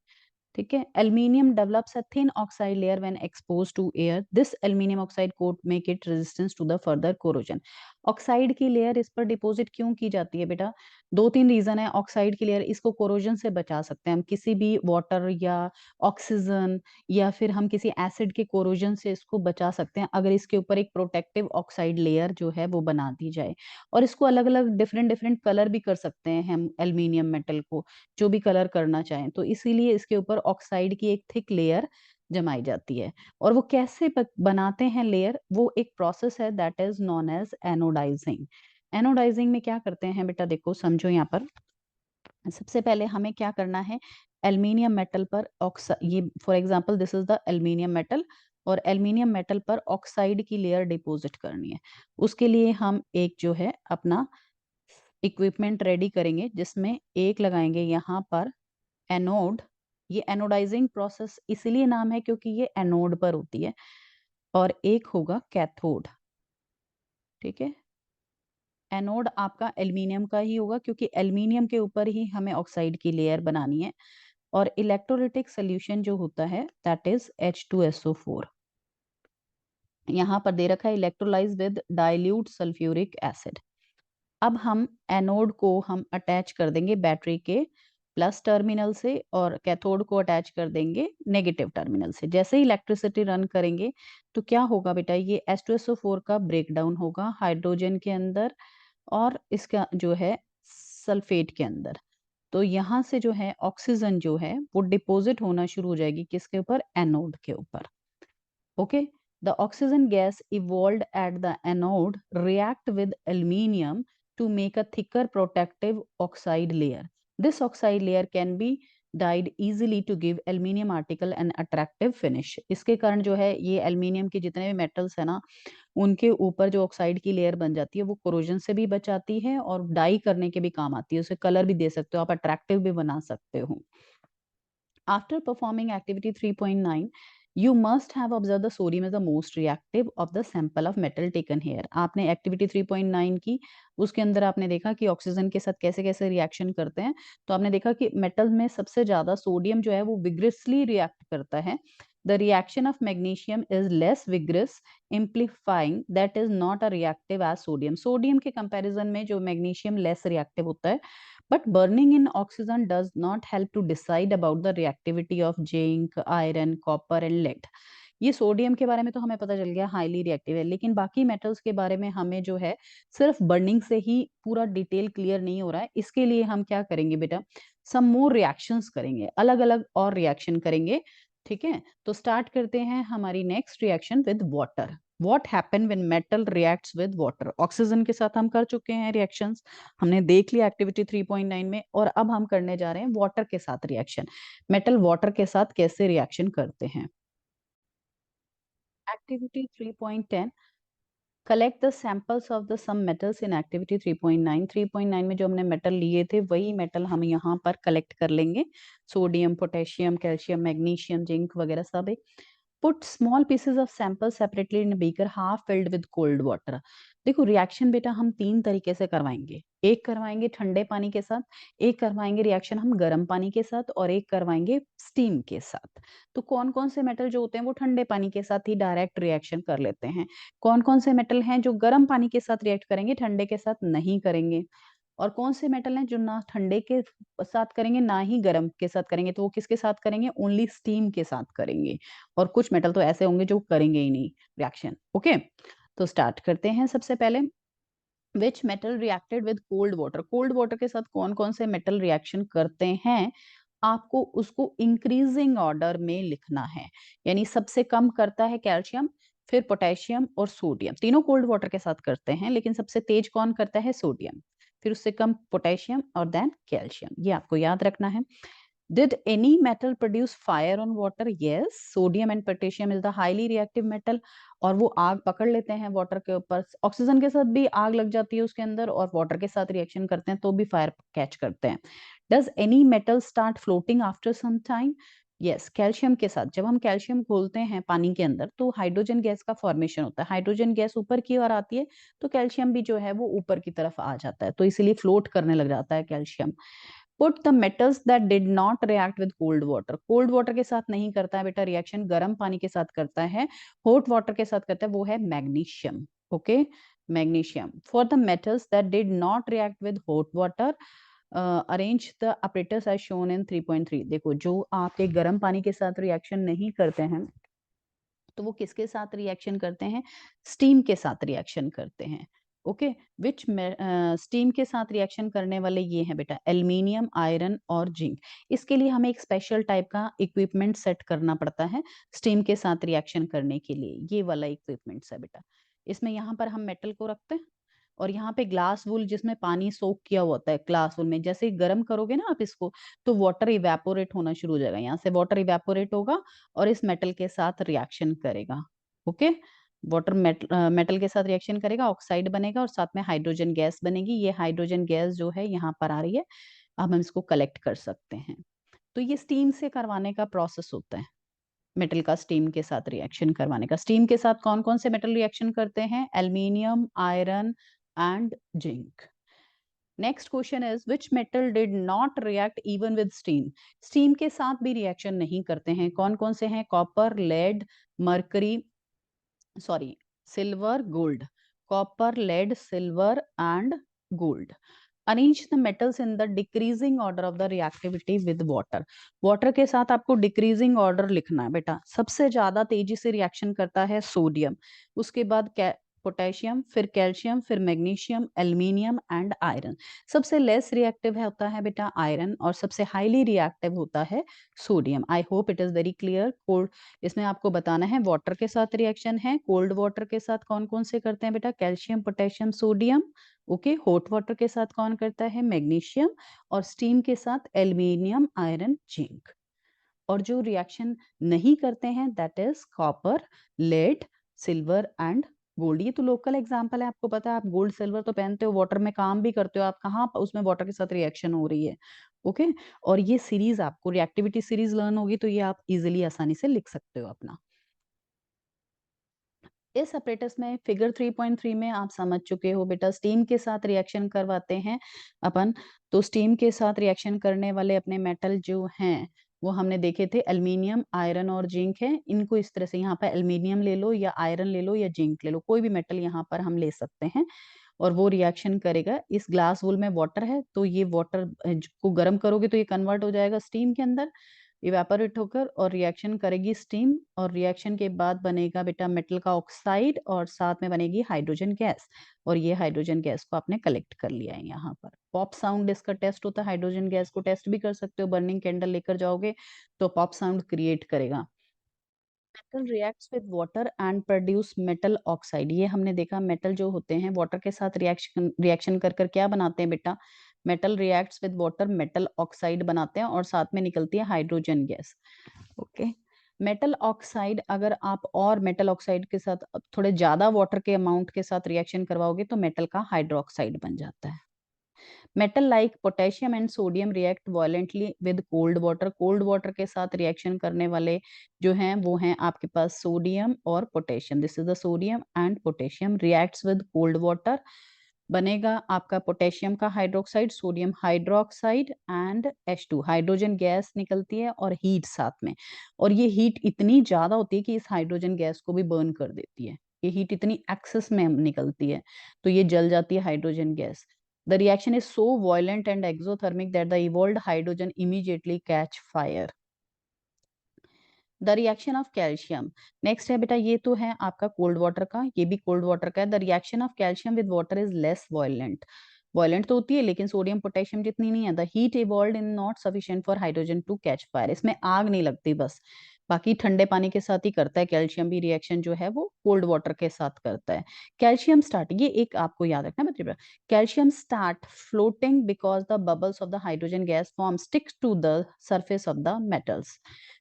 Speaker 1: ठीक है, aluminium develops a thin oxide layer when exposed to air. This aluminium oxide coat make it resistance to the further corrosion. Oxide की लेयर इस पर डिपॉजिट क्यों की जाती है बेटा? 2-3 रीजन है ऑक्साइड की लेयर, इसको कोरोजन से बचा सकते हैं हम, किसी भी वाटर या ऑक्सीजन या फिर हम किसी एसिड के कोरोजन से इसको बचा सकते हैं अगर इसके ऊपर एक प्रोटेक्टिव ऑक्साइड लेयर जो है वो बना दी जाए। और इसको अलग अलग डिफरेंट डिफरेंट कलर भी कर सकते हैं हम एल्यूमिनियम मेटल को, जो भी कलर करना चाहें, तो इसीलिए इसके ऊपर ऑक्साइड की एक थिक लेयर जमाई जाती है। और वो कैसे बनाते हैं लेयर, वो एक प्रोसेस है that is known as anodising. Anodising में क्या करते हैं बेटा, देखो समझो यहाँ पर। सबसे पहले हमें क्या करना है, एल्यूमिनियम मेटल पर ये for example this is the aluminium metal, और एल्यूमिनियम मेटल पर ऑक्साइड की लेयर डिपॉजिट करनी है। उसके लिए हम एक जो है अपना इक्विपमेंट रेडी करेंगे, जिसमें एक लगाएंगे यहाँ पर एनोड। ये एनोडाइजिंग प्रोसेस इसलिए नाम है क्योंकि ये एनोड पर होती है। और एक होगा कैथोड, ठीक है। एनोड आपका एल्यूमिनियम का ही होगा क्योंकि एल्यूमिनियम के ऊपर ही हमें ऑक्साइड की लेयर बनानी है। और इलेक्ट्रोलिटिक सोल्यूशन जो होता है दैट इज H2SO4। यहाँ पर दे रखा है electrolysed with dilute sulphuric acid. अब हम एनोड को हम अटैच कर देंगे बैटरी के प्लस टर्मिनल से, और कैथोड को अटैच कर देंगे नेगेटिव टर्मिनल से। जैसे ही इलेक्ट्रिसिटी रन करेंगे तो क्या होगा बेटा, ये H2SO4 का ब्रेक डाउन होगा हाइड्रोजन के अंदर और इसका जो है सल्फेट के अंदर। तो यहाँ से जो है ऑक्सीजन जो है वो डिपॉजिट होना शुरू हो जाएगी किसके ऊपर, एनोड के ऊपर। Okay, the oxygen gas evolved at the anode react with aluminium to make a thicker protective oxide layer. This oxide layer can be dyed easily to give aluminium article an attractive finish. इसके कारण जो है ये aluminium के जितने भी metals है ना, उनके ऊपर जो ऑक्साइड की लेयर बन जाती है वो कोरोजन से भी बचाती है और डाई करने के भी काम आती है, उसे कलर भी दे सकते हो आप, अट्रैक्टिव भी बना सकते हो। After performing activity 3.9, you must have observed the sodium is the most reactive of the sample of metal taken here. आपने एक्टिविटी 3.9 की, उसके अंदर आपने देखा कि ऑक्सीजन के साथ कैसे कैसे रिएक्शन करते हैं। तो आपने देखा कि मेटल में सबसे ज्यादा सोडियम जो है वो विग्रसली रिएक्ट करता है। The reaction of magnesium is less vigorous, implying that is not a reactive as sodium. Sodium के कंपैरिजन में जो मैग्नीशियम लेस रिएक्टिव होता है। But burning in oxygen does not help to decide about the reactivity of zinc, iron, copper and lead. ये sodium के बारे में तो हमें पता चल गया हाईली रिएक्टिव है, लेकिन बाकी मेटल्स के बारे में हमें जो है सिर्फ बर्निंग से ही पूरा डिटेल क्लियर नहीं हो रहा है। इसके लिए हम क्या करेंगे बेटा, सम मोर रिएक्शंस करेंगे, अलग अलग और रिएक्शन करेंगे, ठीक है। तो स्टार्ट करते हैं हमारी next reaction with water. What happen when metal reacts with water. Oxygen के साथ हम कर चुके हैं रिएक्शंस, हमने देख लिया एक्टिविटी 3.9 में, और अब हम करने जा रहे हैं वाटर के साथ रिएक्शन। मेटल वाटर के साथ कैसे रिएक्शन करते हैं। Activity 3.10, collect the samples of the some metals in activity 3.9। 3.9 में जो हमने मेटल लिए थे वही मेटल हम यहाँ पर कलेक्ट कर लेंगे, sodium, potassium, calcium, magnesium, zinc वगैरह सब। Put small pieces of sample separately in beaker half filled with cold water. देखो रिएक्शन बेटा हम 3 तरीके से करवाएंगे, एक करवाएंगे ठंडे पानी के साथ, एक करवाएंगे रिएक्शन हम गर्म पानी के साथ, और एक करवाएंगे स्टीम के साथ। तो कौन कौन से मेटल जो होते हैं वो ठंडे पानी के साथ ही डायरेक्ट रिएक्शन कर लेते हैं, कौन कौन से मेटल हैं जो गर्म पानी के साथ रिएक्ट करेंगे, ठंडे के साथ नहीं करेंगे, और कौन से मेटल हैं जो ना ठंडे के साथ करेंगे ना ही गर्म के साथ करेंगे, तो वो किसके साथ करेंगे, ओनली स्टीम के साथ करेंगे। और कुछ मेटल तो ऐसे होंगे जो करेंगे ही नहीं रिएक्शन। ओके, तो स्टार्ट करते हैं। सबसे पहले which metal reacted with cold water. Cold water के साथ कौन कौन से मेटल रिएक्शन करते हैं, आपको उसको इंक्रीजिंग ऑर्डर में लिखना है। यानी सबसे कम करता है कैल्शियम, फिर पोटेशियम और सोडियम, तीनों कोल्ड वाटर के साथ करते हैं, लेकिन सबसे तेज कौन करता है, सोडियम, फिर उससे कम पोटेशियम और देन कैल्शियम। ये आपको याद रखना है। Did any metal produce fire on water? Yes, sodium and potassium is the highly reactive metal, और वो आग पकड़ लेते हैं वाटर के ऊपर। ऑक्सीजन के साथ भी आग लग जाती है उसके अंदर, और वाटर के साथ रिएक्शन करते हैं तो भी फायर कैच करते हैं। Does any metal start floating after some time? Yes, calcium के साथ जब हम कैल्शियम घोलते हैं पानी के अंदर तो हाइड्रोजन गैस का फॉर्मेशन होता है, हाइड्रोजन गैस ऊपर की ओर आती है तो कैल्शियम भी जो है वो ऊपर की तरफ आ जाता है, तो इसीलिए फ्लोट करने लग जाता है calcium. Put the metals that did not react with cold water. Cold water के साथ नहीं करता है बेटा रिएक्शन, गर्म पानी के साथ करता है, हॉट वाटर के साथ करता है, वो है magnesium. Okay, Magnesium. For the metals that did not react with hot water, arrange the operators as shown in 3.3. देखो जो आपके गर्म पानी के साथ रिएक्शन नहीं करते हैं तो वो किसके साथ रिएक्शन करते हैं, स्टीम के साथ रिएक्शन करते हैं. ओके, विच स्टीम के साथ रिएक्शन करने वाले ये हैं बेटा एल्यूमिनियम, आयरन और जिंक. इसके लिए हमें एक स्पेशल टाइप का इक्विपमेंट सेट करना पड़ता है स्टीम के साथ रिएक्शन करने के लिए. ये वाला इक्विपमेंट है बेटा. इसमें यहाँ पर हम मेटल को रखते हैं और यहाँ पे ग्लास वूल जिसमें पानी सोक किया हुआ होता है, ग्लास वूल में जैसे ही गर्म करोगे ना आप इसको तो वाटर इवेपोरेट होना शुरू हो जाएगा. यहाँ से वाटर इवेपोरेट होगा और इस मेटल के साथ रिएक्शन करेगा. ओके, वाटर मेटल के साथ रिएक्शन करेगा, ऑक्साइड बनेगा और साथ में हाइड्रोजन गैस बनेगी. ये हाइड्रोजन गैस जो है यहाँ पर आ रही है, अब हम इसको कलेक्ट कर सकते हैं. तो ये स्टीम से करवाने का प्रोसेस होता है, मेटल का स्टीम के साथ रिएक्शन करवाने का. स्टीम के साथ कौन कौन से मेटल रिएक्शन करते हैं, aluminium, iron and zinc. Next question is which metal did not react even with steam. Steam के साथ भी रिएक्शन नहीं करते हैं. कौन कौन से हैं, copper, lead, mercury, sorry silver, gold. Copper, lead, silver and gold. Arrange the metals in the decreasing order of the reactivity with water. Water के साथ आपको डिक्रीजिंग ऑर्डर लिखना है बेटा. सबसे ज्यादा तेजी से रिएक्शन करता है सोडियम, उसके बाद पोटेशियम, फिर कैल्शियम, फिर मैग्नीशियम, एल्यूमिनियम एंड आयरन. सबसे लेस रिएक्टिव होता है बेटा आयरन और सबसे हाईली रिएक्टिव होता है sodium. I hope it is very clear. Cold, इसमें आपको बताना है वाटर के साथ रिएक्शन है, कोल्ड वाटर के साथ कौन कौन से करते हैं बेटा, calcium, potassium, sodium. Okay, hot water के साथ कौन करता है, मैग्नीशियम, और स्टीम के साथ एल्यूमिनियम, आयरन, जिंक. और जो रिएक्शन नहीं करते हैं that is copper, lead, silver and gold. ये तो लोकल एग्जांपल है, आपको पता है आप गोल्ड सिल्वर तो पहनते हो, वाटर में काम भी करते हो, आप कहाँ उसमें वाटर के साथ रिएक्शन हो रही है. ओके, और ये सीरीज आपको रिएक्टिविटी सीरीज लर्न होगी तो ये आप इजिली आसानी से लिख सकते हो अपना. इस अपरेटस में फिगर 3.3 में आप समझ चुके हो बेटा, स्टीम के साथ रिएक्शन करवाते हैं अपन. तो स्टीम के साथ रिएक्शन करने वाले अपने मेटल जो हैं वो हमने देखे थे, एल्यूमिनियम, आयरन और जिंक है. इनको इस तरह से यहाँ पर एल्यूमिनियम ले लो या आयरन ले लो या जिंक ले लो, कोई भी मेटल यहाँ पर हम ले सकते हैं और वो रिएक्शन करेगा. इस ग्लास वूल में वाटर है तो ये वाटर को गर्म करोगे तो ये कन्वर्ट हो जाएगा स्टीम के अंदर, इवेपोरेट होकर और रिएक्शन करेगी स्टीम. और रिएक्शन के बाद बनेगा बेटा मेटल का ऑक्साइड और साथ में बनेगी हाइड्रोजन गैस. और ये हाइड्रोजन गैस को आपने कलेक्ट कर लिया है यहाँ पर. पॉप साउंड इसका टेस्ट होता है. हाइड्रोजन गैस को टेस्ट भी कर सकते हो, बर्निंग कैंडल लेकर जाओगे तो पॉप साउंड क्रिएट करेगा. Metal reacts with water and produce metal oxide. ये हमने देखा मेटल जो होते हैं वाटर के साथ रिएक्शन रिएक्शन कर कर क्या बनाते हैं बेटा, metal reacts with water metal oxide बनाते हैं और साथ में निकलती है hydrogen gas. Okay, metal oxide अगर आप और मेटल ऑक्साइड के साथ थोड़े ज्यादा वाटर के अमाउंट के साथ रिएक्शन करवाओगे तो मेटल का हाइड्रोक्साइड बन जाता है. Metal like potassium and sodium react violently with cold water. Cold water के साथ रिएक्शन करने वाले जो हैं वो हैं आपके पास सोडियम और potassium. This is the sodium and potassium reacts with cold water. बनेगा आपका पोटेशियम का hydroxide, sodium hydroxide and H2, hydrogen gas निकलती है और हीट साथ में. और ये हीट इतनी ज्यादा होती है कि इस हाइड्रोजन गैस को भी बर्न कर देती है. ये हीट इतनी एक्सेस में निकलती है तो ये जल जाती है hydrogen gas. The reaction is so violent and exothermic that the evolved hydrogen immediately catch fire. The reaction of calcium. Next है बेटा, ये तो है आपका कोल्ड वाटर का, ये भी कोल्ड वाटर का है. The reaction of calcium with water is less violent. Violent तो होती है लेकिन सोडियम पोटेशियम जितनी नहीं है. The heat evolved in not sufficient for hydrogen to catch fire. इसमें आग नहीं लगती बस, बाकी ठंडे पानी के साथ ही करता है. कैल्शियम भी रिएक्शन जो है वो कोल्ड वाटर के साथ करता है. कैल्शियम स्टार्ट, ये एक आपको याद रखना बच्चे, calcium start floating because the bubbles of the hydrogen gas form sticks to the surface of the metals.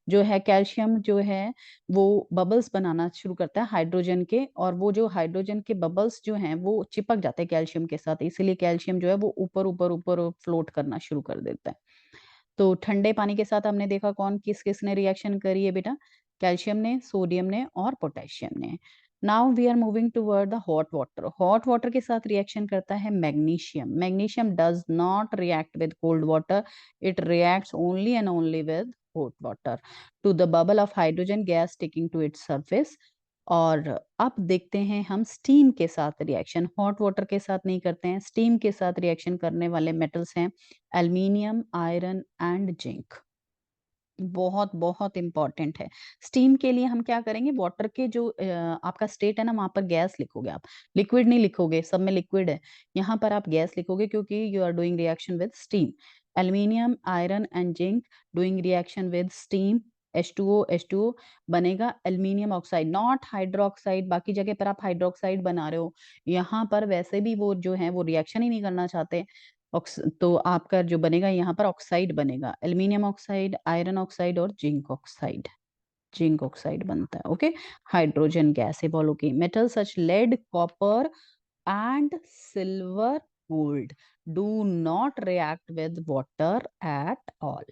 Speaker 1: जो है कैल्शियम जो है वो बबल्स बनाना शुरू करता है हाइड्रोजन के, और वो जो हाइड्रोजन के बबल्स जो हैं वो चिपक जाते हैं कैल्शियम के साथ, इसलिए कैल्शियम जो है वो ऊपर ऊपर ऊपर फ्लोट करना शुरू कर देता है. तो ठंडे पानी के साथ हमने देखा कौन किस किस ने रिएक्शन करी है बेटा, कैल्शियम ने, सोडियम ने और पोटेशियम ने. Now we are moving toward the hot water. Hot water के साथ रिएक्शन करता है magnesium. Magnesium does not react with cold water, it reacts only and only with hot water to the bubble of hydrogen gas sticking to its surface. और अब देखते हैं हम steam के साथ रिएक्शन, हॉट वाटर के साथ नहीं करते हैं, स्टीम के साथ रिएक्शन करने वाले मेटल्स हैं एल्यूमिनियम, आयरन एंड जिंक। बहुत बहुत इंपॉर्टेंट है। स्टीम के लिए हम क्या करेंगे, वाटर के जो आपका स्टेट है ना, वहां पर गैस लिखोगे आप, लिक्विड नहीं लिखोगे, सब में लिक्विड है, यहाँ पर आप गैस लिखोगे क्योंकि you are doing reaction with steam. Aluminium, iron and zinc doing reaction with steam, H2O बनेगा एल्यूमिनियम ऑक्साइड, नॉट हाइड्रोक्साइड। बाकी जगह पर आप हाइड्रोक्साइड बना रहे हो, यहाँ पर वैसे भी वो जो है वो रिएक्शन ही नहीं करना चाहते, तो आपका जो बनेगा यहाँ पर ऑक्साइड बनेगा, एल्यूमिनियम ऑक्साइड, आयरन ऑक्साइड और जिंक ऑक्साइड। जिंक ऑक्साइड बनता है। ओके, हाइड्रोजन गैस इवॉल्व होगी। Metal such lead, copper and silver, gold do not react with water at all.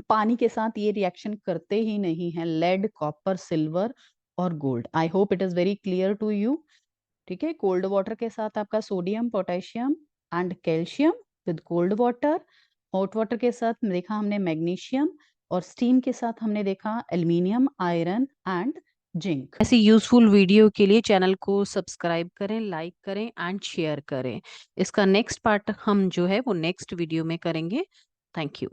Speaker 1: पानी के साथ ये रिएक्शन करते ही नहीं है, लेड, कॉपर, सिल्वर और gold. I hope it is very clear to you. ठीक है, कोल्ड वाटर के साथ आपका sodium, potassium and calcium with cold water. Hot water के साथ देखा हमने मैग्नीशियम, और स्टीम के साथ हमने देखा एल्यूमिनियम, आयरन एंड जिंक। ऐसी यूजफुल वीडियो के लिए चैनल को सब्सक्राइब करें, लाइक करें एंड शेयर करें। इसका नेक्स्ट पार्ट हम जो है वो नेक्स्ट वीडियो में करेंगे। Thank you.